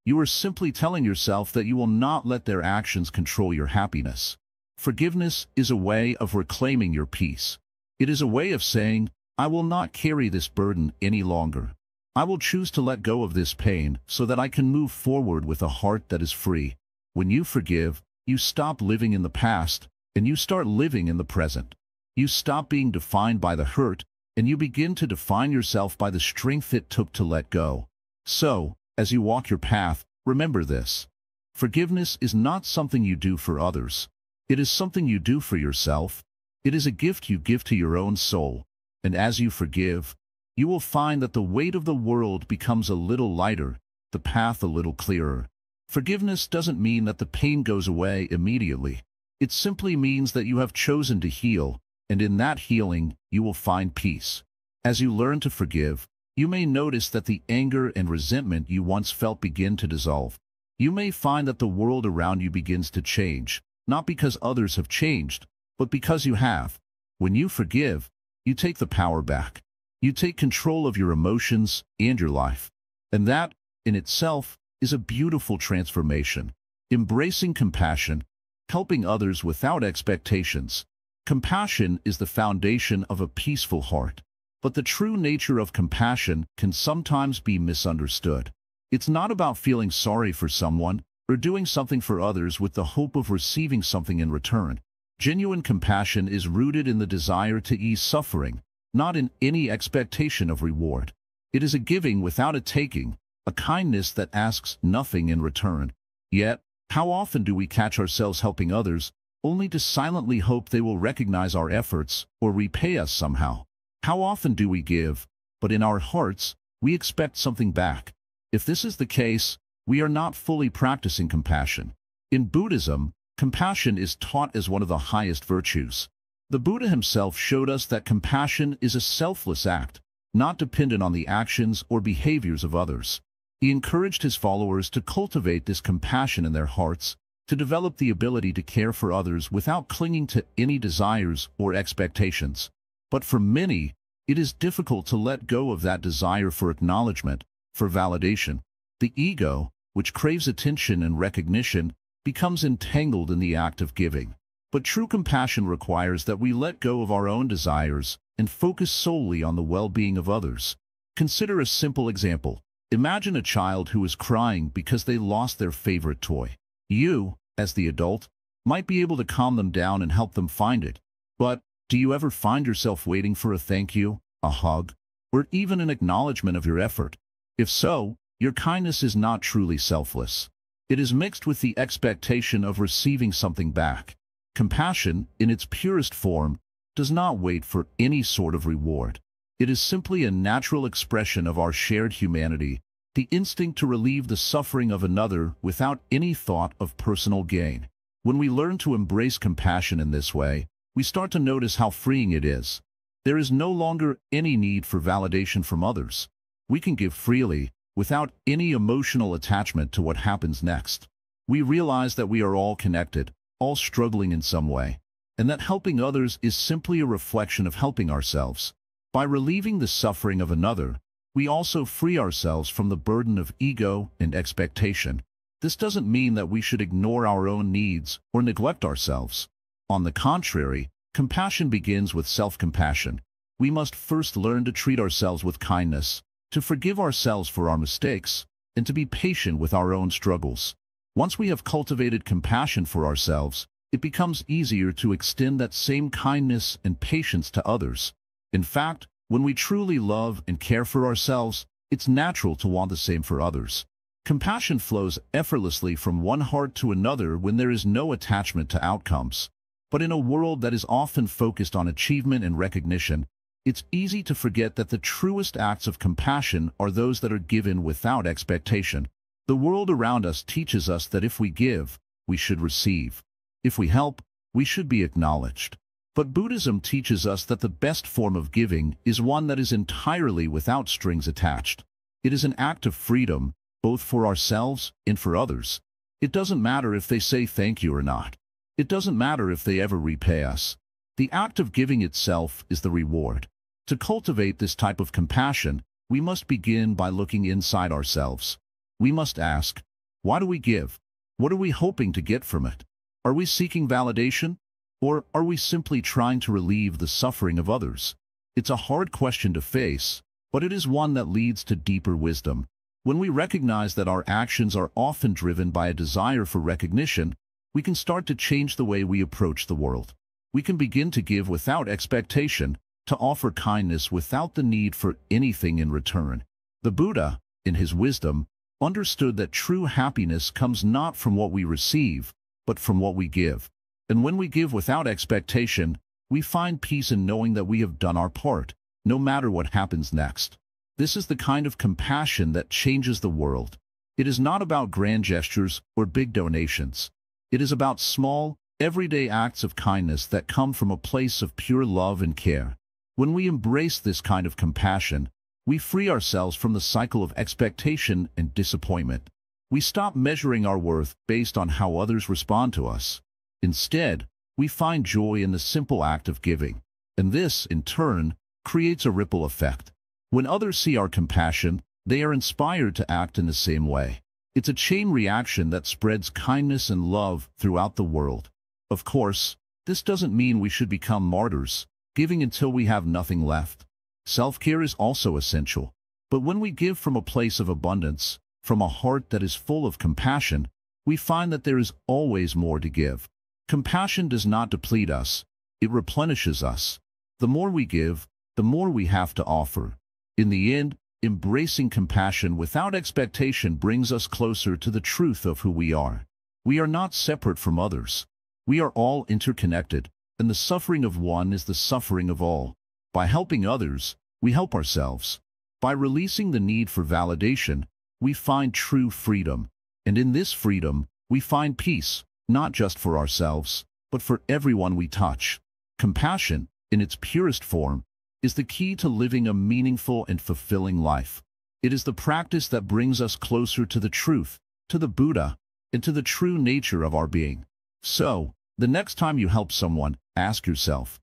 You are simply telling yourself that you will not let their actions control your happiness. Forgiveness is a way of reclaiming your peace. It is a way of saying, I will not carry this burden any longer. I will choose to let go of this pain so that I can move forward with a heart that is free. When you forgive, you stop living in the past, and you start living in the present. You stop being defined by the hurt, and you begin to define yourself by the strength it took to let go. So, as you walk your path, remember this. Forgiveness is not something you do for others. It is something you do for yourself. It is a gift you give to your own soul. And as you forgive, you will find that the weight of the world becomes a little lighter, the path a little clearer. Forgiveness doesn't mean that the pain goes away immediately. It simply means that you have chosen to heal, and in that healing, you will find peace. As you learn to forgive, you may notice that the anger and resentment you once felt begin to dissolve. You may find that the world around you begins to change, not because others have changed, but because you have. When you forgive, you take the power back. You take control of your emotions and your life. And that, in itself, is a beautiful transformation. Embracing compassion, helping others without expectations. Compassion is the foundation of a peaceful heart. But the true nature of compassion can sometimes be misunderstood. It's not about feeling sorry for someone or doing something for others with the hope of receiving something in return. Genuine compassion is rooted in the desire to ease suffering, not in any expectation of reward. It is a giving without a taking, a kindness that asks nothing in return. Yet, how often do we catch ourselves helping others, only to silently hope they will recognize our efforts or repay us somehow? How often do we give, but in our hearts, we expect something back? If this is the case, we are not fully practicing compassion. In Buddhism, compassion is taught as one of the highest virtues. The Buddha himself showed us that compassion is a selfless act, not dependent on the actions or behaviors of others. He encouraged his followers to cultivate this compassion in their hearts, to develop the ability to care for others without clinging to any desires or expectations. But for many, it is difficult to let go of that desire for acknowledgement, for validation. The ego, which craves attention and recognition, becomes entangled in the act of giving. But true compassion requires that we let go of our own desires and focus solely on the well-being of others. Consider a simple example. Imagine a child who is crying because they lost their favorite toy. You, as the adult, might be able to calm them down and help them find it. But do you ever find yourself waiting for a thank you, a hug, or even an acknowledgement of your effort? If so, your kindness is not truly selfless. It is mixed with the expectation of receiving something back. Compassion, in its purest form, does not wait for any sort of reward. It is simply a natural expression of our shared humanity, the instinct to relieve the suffering of another without any thought of personal gain. When we learn to embrace compassion in this way, we start to notice how freeing it is. There is no longer any need for validation from others. We can give freely, without any emotional attachment to what happens next. We realize that we are all connected, all struggling in some way, and that helping others is simply a reflection of helping ourselves. By relieving the suffering of another, we also free ourselves from the burden of ego and expectation. This doesn't mean that we should ignore our own needs or neglect ourselves. On the contrary, compassion begins with self-compassion. We must first learn to treat ourselves with kindness, to forgive ourselves for our mistakes, and to be patient with our own struggles. Once we have cultivated compassion for ourselves, it becomes easier to extend that same kindness and patience to others. In fact, when we truly love and care for ourselves, it's natural to want the same for others. Compassion flows effortlessly from one heart to another when there is no attachment to outcomes. But in a world that is often focused on achievement and recognition, it's easy to forget that the truest acts of compassion are those that are given without expectation. The world around us teaches us that if we give, we should receive. If we help, we should be acknowledged. But Buddhism teaches us that the best form of giving is one that is entirely without strings attached. It is an act of freedom, both for ourselves and for others. It doesn't matter if they say thank you or not. It doesn't matter if they ever repay us. The act of giving itself is the reward. To cultivate this type of compassion, we must begin by looking inside ourselves. We must ask, why do we give? What are we hoping to get from it? Are we seeking validation? Or are we simply trying to relieve the suffering of others? It's a hard question to face, but it is one that leads to deeper wisdom. When we recognize that our actions are often driven by a desire for recognition, we can start to change the way we approach the world. We can begin to give without expectation, to offer kindness without the need for anything in return. The Buddha, in his wisdom, understood that true happiness comes not from what we receive, but from what we give. And when we give without expectation, we find peace in knowing that we have done our part, no matter what happens next. This is the kind of compassion that changes the world. It is not about grand gestures or big donations. It is about small, everyday acts of kindness that come from a place of pure love and care. When we embrace this kind of compassion, we free ourselves from the cycle of expectation and disappointment. We stop measuring our worth based on how others respond to us. Instead, we find joy in the simple act of giving. And this, in turn, creates a ripple effect. When others see our compassion, they are inspired to act in the same way. It's a chain reaction that spreads kindness and love throughout the world. Of course, this doesn't mean we should become martyrs, giving until we have nothing left. Self-care is also essential. But when we give from a place of abundance, from a heart that is full of compassion, we find that there is always more to give. Compassion does not deplete us, it replenishes us. The more we give, the more we have to offer. In the end, embracing compassion without expectation brings us closer to the truth of who we are. We are not separate from others. We are all interconnected, and the suffering of one is the suffering of all. By helping others, we help ourselves. By releasing the need for validation, we find true freedom. And in this freedom, we find peace, not just for ourselves, but for everyone we touch. Compassion, in its purest form, is the key to living a meaningful and fulfilling life. It is the practice that brings us closer to the truth, to the Buddha, and to the true nature of our being. So, the next time you help someone, ask yourself,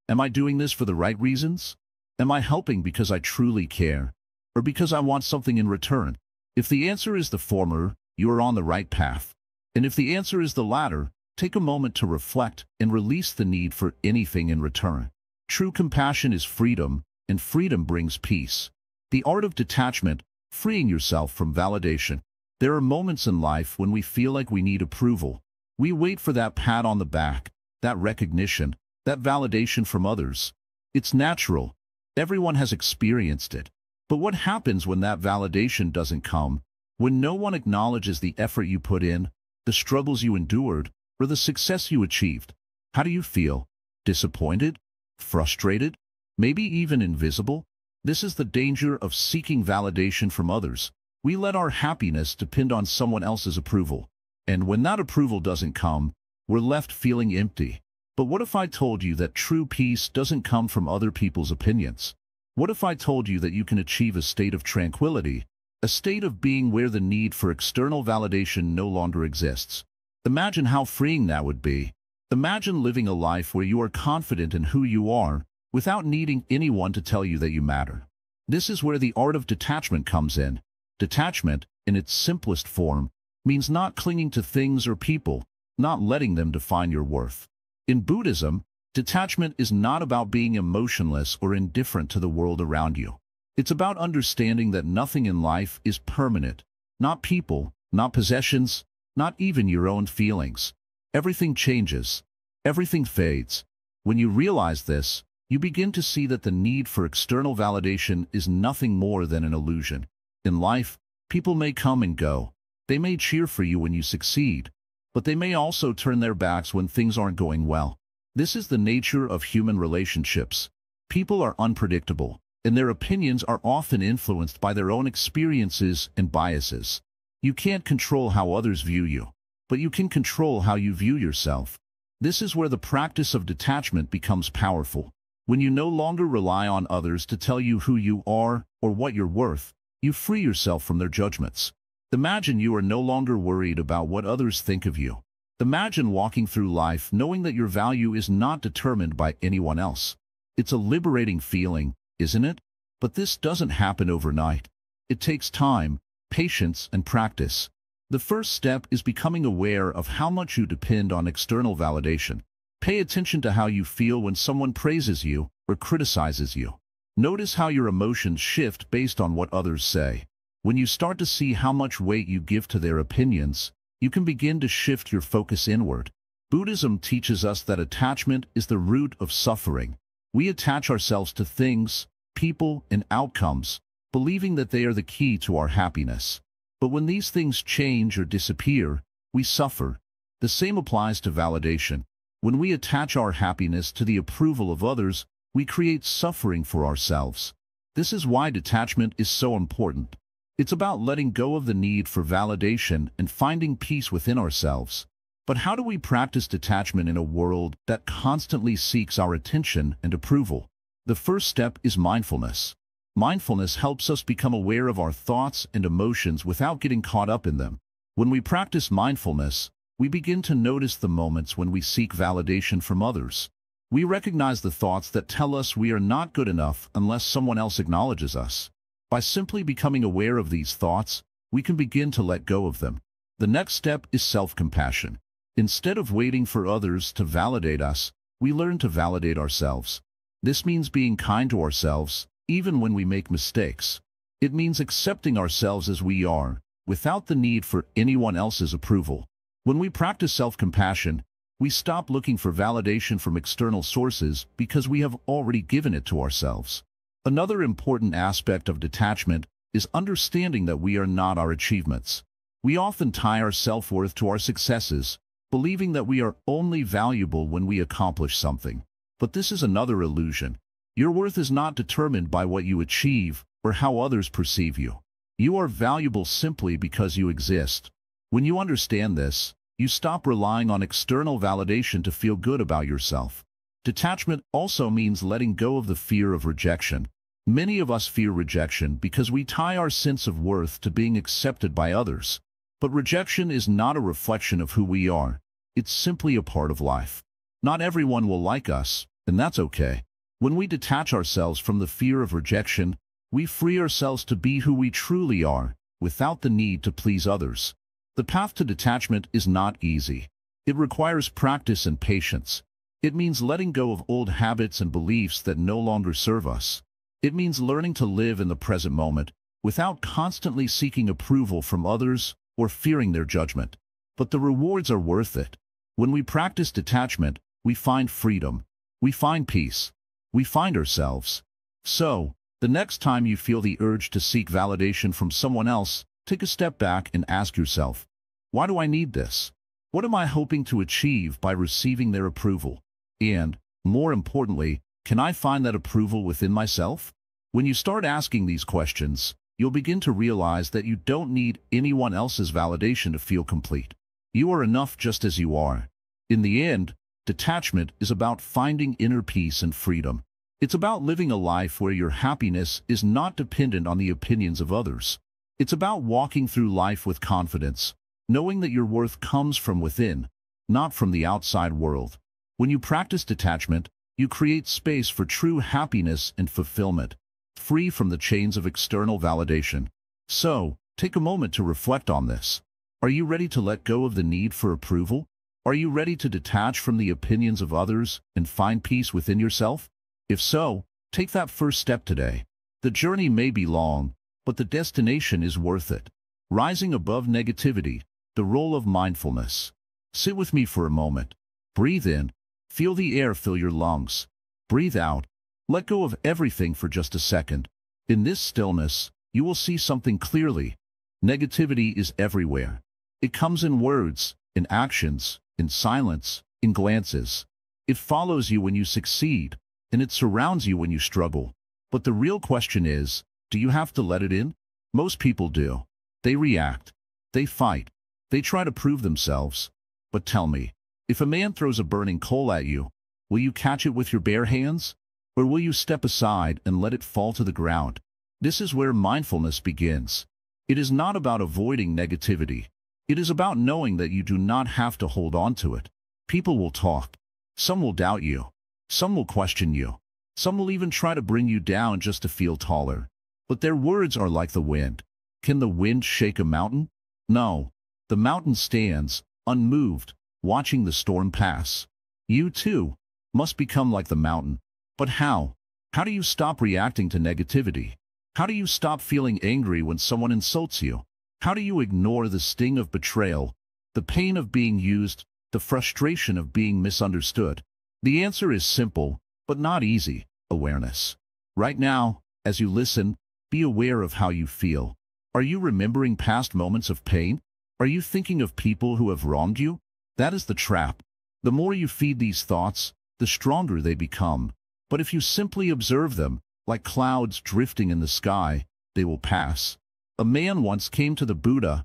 am I doing this for the right reasons? Am I helping because I truly care, or because I want something in return? If the answer is the former, you are on the right path. And if the answer is the latter, take a moment to reflect and release the need for anything in return. True compassion is freedom, and freedom brings peace. The art of detachment, freeing yourself from validation. There are moments in life when we feel like we need approval. We wait for that pat on the back, that recognition, that validation from others. It's natural. Everyone has experienced it. But what happens when that validation doesn't come? When no one acknowledges the effort you put in, the struggles you endured, or the success you achieved? How do you feel? Disappointed? Frustrated? Maybe even invisible? This is the danger of seeking validation from others. We let our happiness depend on someone else's approval. And when that approval doesn't come, we're left feeling empty. But what if I told you that true peace doesn't come from other people's opinions? What if I told you that you can achieve a state of tranquility, a state of being where the need for external validation no longer exists? Imagine how freeing that would be. Imagine living a life where you are confident in who you are, without needing anyone to tell you that you matter. This is where the art of detachment comes in. Detachment, in its simplest form, means not clinging to things or people, not letting them define your worth. In Buddhism, detachment is not about being emotionless or indifferent to the world around you. It's about understanding that nothing in life is permanent, not people, not possessions, not even your own feelings. Everything changes. Everything fades. When you realize this, you begin to see that the need for external validation is nothing more than an illusion. In life, people may come and go. They may cheer for you when you succeed, but they may also turn their backs when things aren't going well. This is the nature of human relationships. People are unpredictable, and their opinions are often influenced by their own experiences and biases. You can't control how others view you, but you can control how you view yourself. This is where the practice of detachment becomes powerful. When you no longer rely on others to tell you who you are or what you're worth, you free yourself from their judgments. Imagine you are no longer worried about what others think of you. Imagine walking through life knowing that your value is not determined by anyone else. It's a liberating feeling, isn't it? But this doesn't happen overnight. It takes time, patience, and practice. The first step is becoming aware of how much you depend on external validation. Pay attention to how you feel when someone praises you or criticizes you. Notice how your emotions shift based on what others say. When you start to see how much weight you give to their opinions, you can begin to shift your focus inward. Buddhism teaches us that attachment is the root of suffering. We attach ourselves to things, people, and outcomes, believing that they are the key to our happiness. But when these things change or disappear, we suffer. The same applies to validation. When we attach our happiness to the approval of others, we create suffering for ourselves. This is why detachment is so important. It's about letting go of the need for validation and finding peace within ourselves. But how do we practice detachment in a world that constantly seeks our attention and approval? The first step is mindfulness. Mindfulness helps us become aware of our thoughts and emotions without getting caught up in them. When we practice mindfulness, we begin to notice the moments when we seek validation from others. We recognize the thoughts that tell us we are not good enough unless someone else acknowledges us. By simply becoming aware of these thoughts, we can begin to let go of them. The next step is self-compassion. Instead of waiting for others to validate us, we learn to validate ourselves. This means being kind to ourselves, even when we make mistakes. It means accepting ourselves as we are, without the need for anyone else's approval. When we practice self-compassion, we stop looking for validation from external sources because we have already given it to ourselves. Another important aspect of detachment is understanding that we are not our achievements. We often tie our self-worth to our successes, believing that we are only valuable when we accomplish something. But this is another illusion. Your worth is not determined by what you achieve or how others perceive you. You are valuable simply because you exist. When you understand this, you stop relying on external validation to feel good about yourself. Detachment also means letting go of the fear of rejection. Many of us fear rejection because we tie our sense of worth to being accepted by others. But rejection is not a reflection of who we are. It's simply a part of life. Not everyone will like us, and that's okay. When we detach ourselves from the fear of rejection, we free ourselves to be who we truly are, without the need to please others. The path to detachment is not easy. It requires practice and patience. It means letting go of old habits and beliefs that no longer serve us. It means learning to live in the present moment, without constantly seeking approval from others or fearing their judgment. But the rewards are worth it. When we practice detachment, we find freedom. We find peace. We find ourselves. So, the next time you feel the urge to seek validation from someone else, take a step back and ask yourself, why do I need this? What am I hoping to achieve by receiving their approval? And, more importantly, can I find that approval within myself? When you start asking these questions, you'll begin to realize that you don't need anyone else's validation to feel complete. You are enough just as you are. In the end, detachment is about finding inner peace and freedom. It's about living a life where your happiness is not dependent on the opinions of others. It's about walking through life with confidence, knowing that your worth comes from within, not from the outside world. When you practice detachment, you create space for true happiness and fulfillment, free from the chains of external validation. So, take a moment to reflect on this. Are you ready to let go of the need for approval? Are you ready to detach from the opinions of others and find peace within yourself? If so, take that first step today. The journey may be long, but the destination is worth it. Rising above negativity, the role of mindfulness. Sit with me for a moment. Breathe in. Feel the air fill your lungs. Breathe out. Let go of everything for just a second. In this stillness, you will see something clearly. Negativity is everywhere. It comes in words, in actions, in silence, in glances. It follows you when you succeed, and it surrounds you when you struggle. But the real question is, do you have to let it in? Most people do. They react. They fight. They try to prove themselves. But tell me, if a man throws a burning coal at you, will you catch it with your bare hands? Or will you step aside and let it fall to the ground? This is where mindfulness begins. It is not about avoiding negativity. It is about knowing that you do not have to hold on to it. People will talk. Some will doubt you. Some will question you. Some will even try to bring you down just to feel taller. But their words are like the wind. Can the wind shake a mountain? No. The mountain stands, unmoved, watching the storm pass. You, too, must become like the mountain. But how? How do you stop reacting to negativity? How do you stop feeling angry when someone insults you? How do you ignore the sting of betrayal, the pain of being used, the frustration of being misunderstood? The answer is simple, but not easy: awareness. Right now, as you listen, be aware of how you feel. Are you remembering past moments of pain? Are you thinking of people who have wronged you? That is the trap. The more you feed these thoughts, the stronger they become. But if you simply observe them, like clouds drifting in the sky, they will pass. A man once came to the Buddha,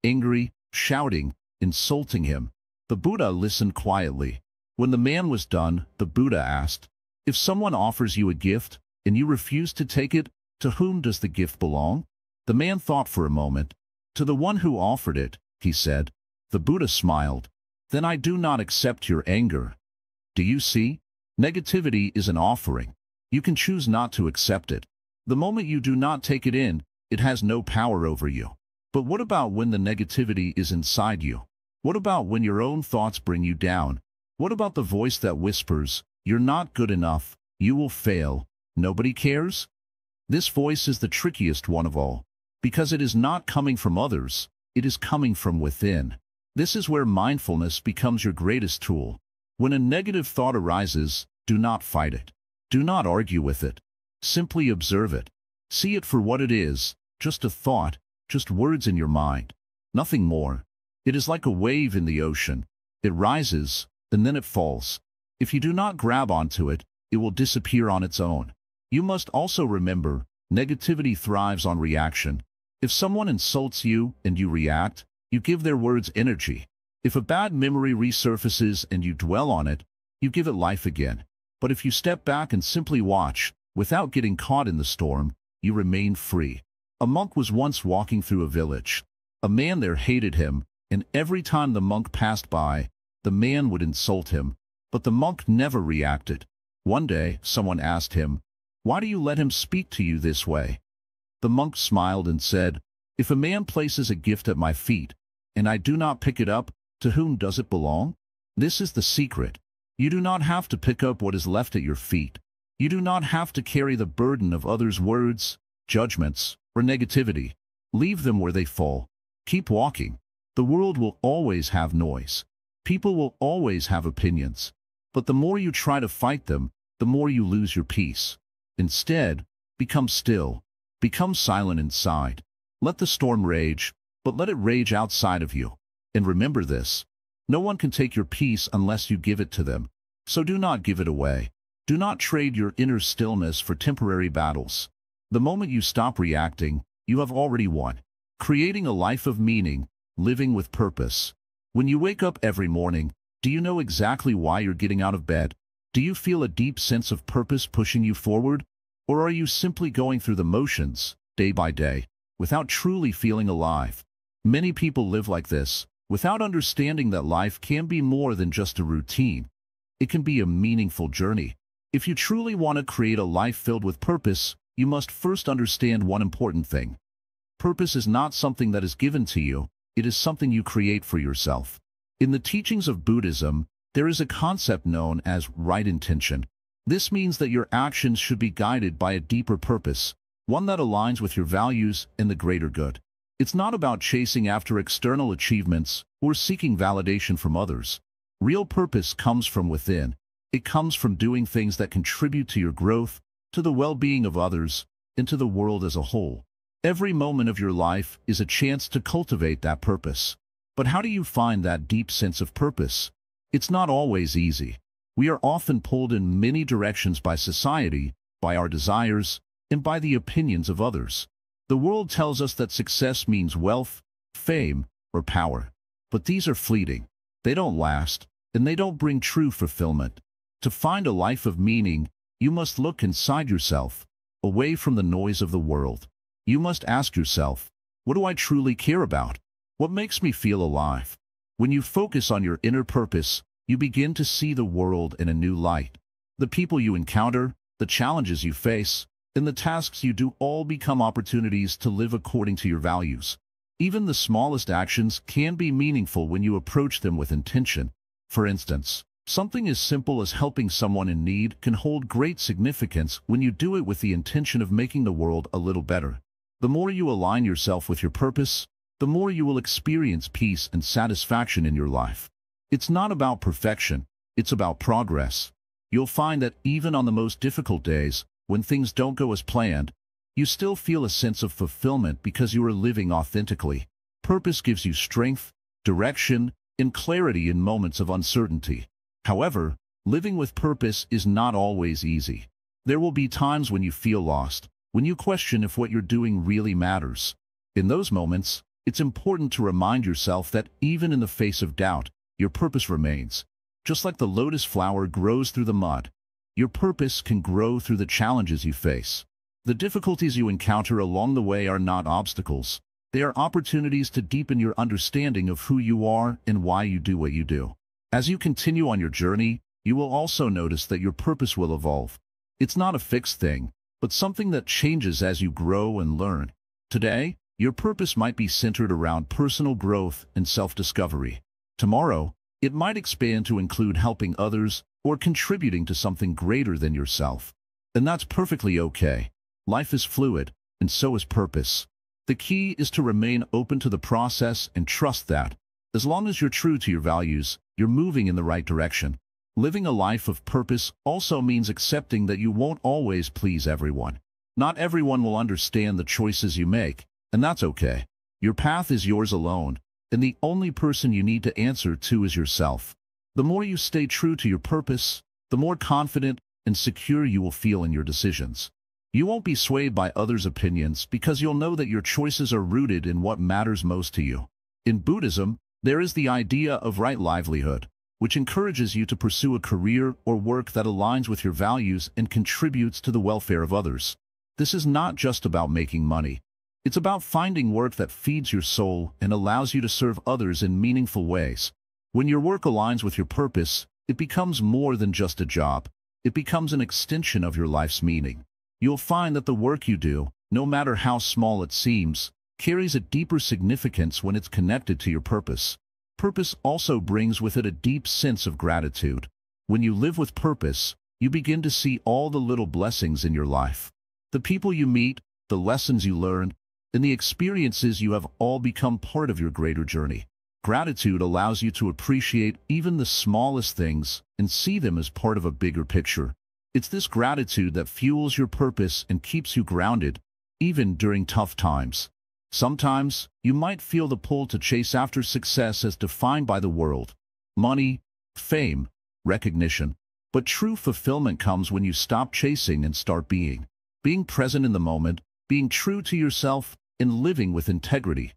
angry, shouting, insulting him. The Buddha listened quietly. When the man was done, the Buddha asked, "If someone offers you a gift, and you refuse to take it, to whom does the gift belong?" The man thought for a moment. "To the one who offered it," he said. The Buddha smiled. "Then I do not accept your anger. Do you see? Negativity is an offering. You can choose not to accept it. The moment you do not take it in, it has no power over you. But what about when the negativity is inside you? What about when your own thoughts bring you down? What about the voice that whispers, "You're not good enough, you will fail, nobody cares"? This voice is the trickiest one of all, because it is not coming from others, it is coming from within. This is where mindfulness becomes your greatest tool. When a negative thought arises, do not fight it. Do not argue with it. Simply observe it. See it for what it is, just a thought, just words in your mind. Nothing more. It is like a wave in the ocean. It rises, and then it falls. If you do not grab onto it, it will disappear on its own. You must also remember, negativity thrives on reaction. If someone insults you and you react, you give their words energy. If a bad memory resurfaces and you dwell on it, you give it life again. But if you step back and simply watch, without getting caught in the storm, you remain free. A monk was once walking through a village. A man there hated him, and every time the monk passed by, the man would insult him. But the monk never reacted. One day, someone asked him, "Why do you let him speak to you this way?" The monk smiled and said, "If a man places a gift at my feet, and I do not pick it up, to whom does it belong?" This is the secret. You do not have to pick up what is left at your feet. You do not have to carry the burden of others' words, judgments, or negativity. Leave them where they fall. Keep walking. The world will always have noise. People will always have opinions. But the more you try to fight them, the more you lose your peace. Instead, become still. Become silent inside. Let the storm rage, but let it rage outside of you. And remember this: no one can take your peace unless you give it to them. So do not give it away. Do not trade your inner stillness for temporary battles. The moment you stop reacting, you have already won. Creating a life of meaning, living with purpose. When you wake up every morning, do you know exactly why you're getting out of bed? Do you feel a deep sense of purpose pushing you forward? Or are you simply going through the motions, day by day, without truly feeling alive? Many people live like this, without understanding that life can be more than just a routine. It can be a meaningful journey. If you truly want to create a life filled with purpose, you must first understand one important thing. Purpose is not something that is given to you, it is something you create for yourself. In the teachings of Buddhism, there is a concept known as right intention. This means that your actions should be guided by a deeper purpose, one that aligns with your values and the greater good. It's not about chasing after external achievements or seeking validation from others. Real purpose comes from within. It comes from doing things that contribute to your growth, to the well-being of others, and to the world as a whole. Every moment of your life is a chance to cultivate that purpose. But how do you find that deep sense of purpose? It's not always easy. We are often pulled in many directions by society, by our desires, and by the opinions of others. The world tells us that success means wealth, fame, or power. But these are fleeting. They don't last, and they don't bring true fulfillment. To find a life of meaning, you must look inside yourself, away from the noise of the world. You must ask yourself, what do I truly care about? What makes me feel alive? When you focus on your inner purpose, you begin to see the world in a new light. The people you encounter, the challenges you face, and the tasks you do all become opportunities to live according to your values. Even the smallest actions can be meaningful when you approach them with intention. For instance, something as simple as helping someone in need can hold great significance when you do it with the intention of making the world a little better. The more you align yourself with your purpose, the more you will experience peace and satisfaction in your life. It's not about perfection, it's about progress. You'll find that even on the most difficult days, when things don't go as planned, you still feel a sense of fulfillment because you are living authentically. Purpose gives you strength, direction, and clarity in moments of uncertainty. However, living with purpose is not always easy. There will be times when you feel lost, when you question if what you're doing really matters. In those moments, it's important to remind yourself that even in the face of doubt, your purpose remains. Just like the lotus flower grows through the mud, your purpose can grow through the challenges you face. The difficulties you encounter along the way are not obstacles. They are opportunities to deepen your understanding of who you are and why you do what you do. As you continue on your journey, you will also notice that your purpose will evolve. It's not a fixed thing, but something that changes as you grow and learn. Today, your purpose might be centered around personal growth and self-discovery. Tomorrow, it might expand to include helping others or contributing to something greater than yourself. And that's perfectly okay. Life is fluid, and so is purpose. The key is to remain open to the process and trust that, as long as you're true to your values, you're moving in the right direction. Living a life of purpose also means accepting that you won't always please everyone. Not everyone will understand the choices you make, and that's okay. Your path is yours alone, and the only person you need to answer to is yourself. The more you stay true to your purpose, the more confident and secure you will feel in your decisions. You won't be swayed by others' opinions because you'll know that your choices are rooted in what matters most to you. In Buddhism, there is the idea of right livelihood, which encourages you to pursue a career or work that aligns with your values and contributes to the welfare of others. This is not just about making money. It's about finding work that feeds your soul and allows you to serve others in meaningful ways. When your work aligns with your purpose, it becomes more than just a job. It becomes an extension of your life's meaning. You'll find that the work you do, no matter how small it seems, carries a deeper significance when it's connected to your purpose. Purpose also brings with it a deep sense of gratitude. When you live with purpose, you begin to see all the little blessings in your life. The people you meet, the lessons you learn, and the experiences you have all become part of your greater journey. Gratitude allows you to appreciate even the smallest things and see them as part of a bigger picture. It's this gratitude that fuels your purpose and keeps you grounded, even during tough times. Sometimes, you might feel the pull to chase after success as defined by the world. Money, fame, recognition. But true fulfillment comes when you stop chasing and start being. Being present in the moment, being true to yourself, and living with integrity.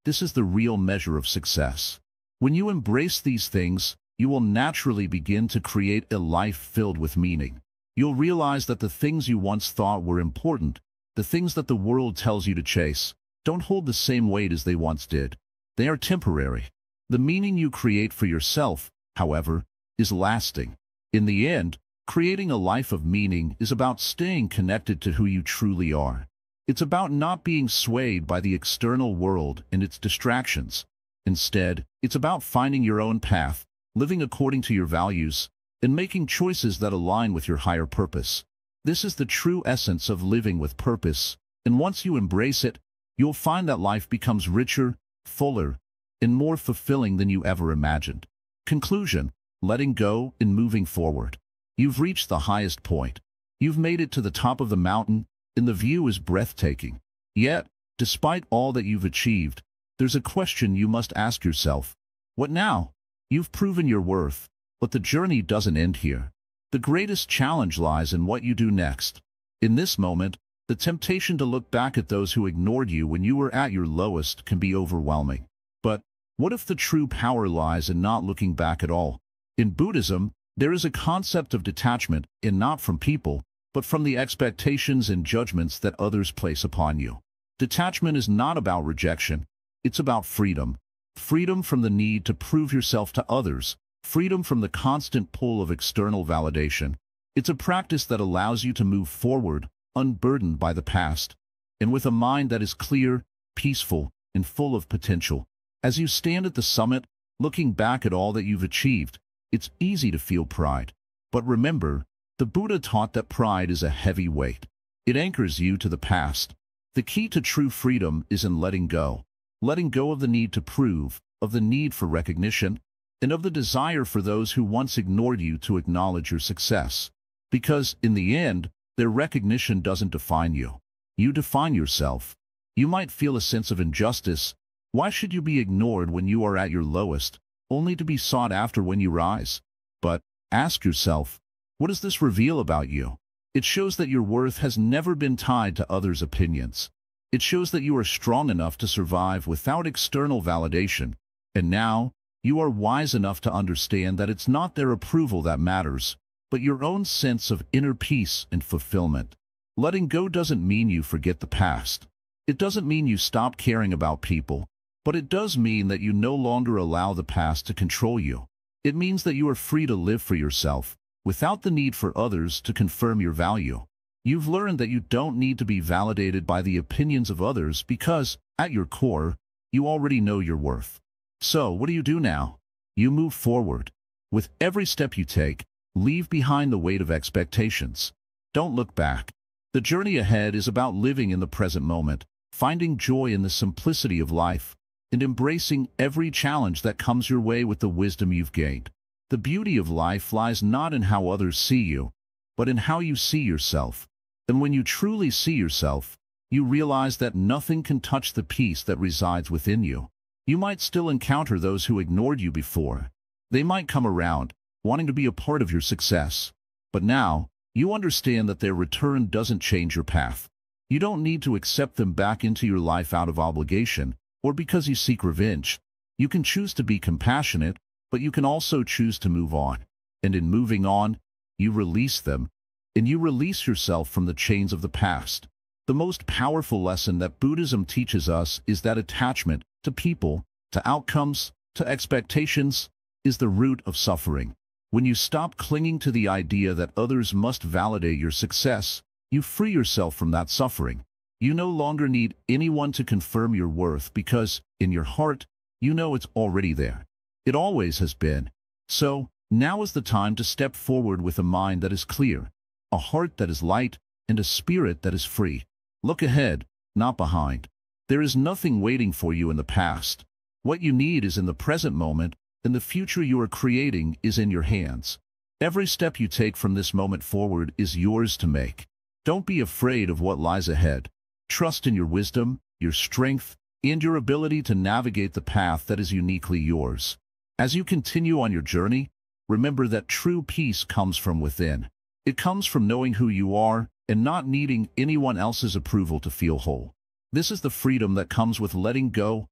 This is the real measure of success. When you embrace these things, you will naturally begin to create a life filled with meaning. You'll realize that the things you once thought were important, the things that the world tells you to chase, don't hold the same weight as they once did. They are temporary. The meaning you create for yourself, however, is lasting. In the end, creating a life of meaning is about staying connected to who you truly are. It's about not being swayed by the external world and its distractions. Instead, it's about finding your own path, living according to your values, and making choices that align with your higher purpose. This is the true essence of living with purpose, and once you embrace it, you'll find that life becomes richer, fuller, and more fulfilling than you ever imagined. Conclusion: letting go and moving forward. You've reached the highest point. You've made it to the top of the mountain, and the view is breathtaking. Yet, despite all that you've achieved, there's a question you must ask yourself. What now? You've proven your worth, but the journey doesn't end here. The greatest challenge lies in what you do next. In this moment, the temptation to look back at those who ignored you when you were at your lowest can be overwhelming. But what if the true power lies in not looking back at all? In Buddhism, there is a concept of detachment, and not from people, but from the expectations and judgments that others place upon you. Detachment is not about rejection. It's about freedom. Freedom from the need to prove yourself to others. Freedom from the constant pull of external validation. It's a practice that allows you to move forward, unburdened by the past, and with a mind that is clear, peaceful, and full of potential. As you stand at the summit, looking back at all that you've achieved, it's easy to feel pride. But remember, the Buddha taught that pride is a heavy weight. It anchors you to the past. The key to true freedom is in letting go. Letting go of the need to prove, of the need for recognition, and of the desire for those who once ignored you to acknowledge your success. Because, in the end, their recognition doesn't define you. You define yourself. You might feel a sense of injustice. Why should you be ignored when you are at your lowest, only to be sought after when you rise? But ask yourself, what does this reveal about you? It shows that your worth has never been tied to others' opinions. It shows that you are strong enough to survive without external validation. And now, you are wise enough to understand that it's not their approval that matters, but your own sense of inner peace and fulfillment. Letting go doesn't mean you forget the past. It doesn't mean you stop caring about people, but it does mean that you no longer allow the past to control you. It means that you are free to live for yourself, without the need for others to confirm your value. You've learned that you don't need to be validated by the opinions of others because, at your core, you already know your worth. So, what do you do now? You move forward. With every step you take, leave behind the weight of expectations. Don't look back. The journey ahead is about living in the present moment, finding joy in the simplicity of life, and embracing every challenge that comes your way with the wisdom you've gained. The beauty of life lies not in how others see you, but in how you see yourself. And when you truly see yourself, you realize that nothing can touch the peace that resides within you. You might still encounter those who ignored you before. They might come around, wanting to be a part of your success. But now, you understand that their return doesn't change your path. You don't need to accept them back into your life out of obligation, or because you seek revenge. You can choose to be compassionate, but you can also choose to move on. And in moving on, you release them, and you release yourself from the chains of the past. The most powerful lesson that Buddhism teaches us is that attachment to people, to outcomes, to expectations, is the root of suffering. When you stop clinging to the idea that others must validate your success, you free yourself from that suffering. You no longer need anyone to confirm your worth because, in your heart, you know it's already there. It always has been. So, now is the time to step forward with a mind that is clear, a heart that is light, and a spirit that is free. Look ahead, not behind. There is nothing waiting for you in the past. What you need is in the present moment, and the future you are creating is in your hands. Every step you take from this moment forward is yours to make. Don't be afraid of what lies ahead. Trust in your wisdom, your strength, and your ability to navigate the path that is uniquely yours. As you continue on your journey, remember that true peace comes from within. It comes from knowing who you are and not needing anyone else's approval to feel whole. This is the freedom that comes with letting go,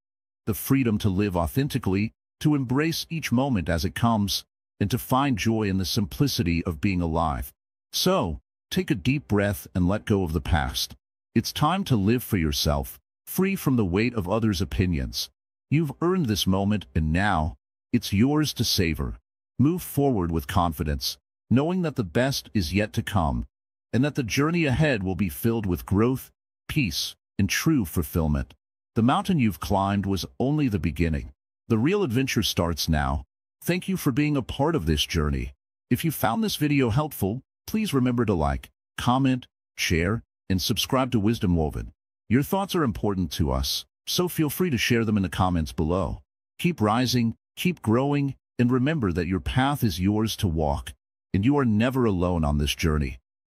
the freedom to live authentically, to embrace each moment as it comes, and to find joy in the simplicity of being alive. So, take a deep breath and let go of the past. It's time to live for yourself, free from the weight of others' opinions. You've earned this moment, and now, it's yours to savor. Move forward with confidence, knowing that the best is yet to come, and that the journey ahead will be filled with growth, peace, and true fulfillment. The mountain you've climbed was only the beginning. The real adventure starts now. Thank you for being a part of this journey. If you found this video helpful, please remember to like, comment, share, and subscribe to Wisdom Woven. Your thoughts are important to us, so feel free to share them in the comments below. Keep rising, keep growing, and remember that your path is yours to walk, and you are never alone on this journey.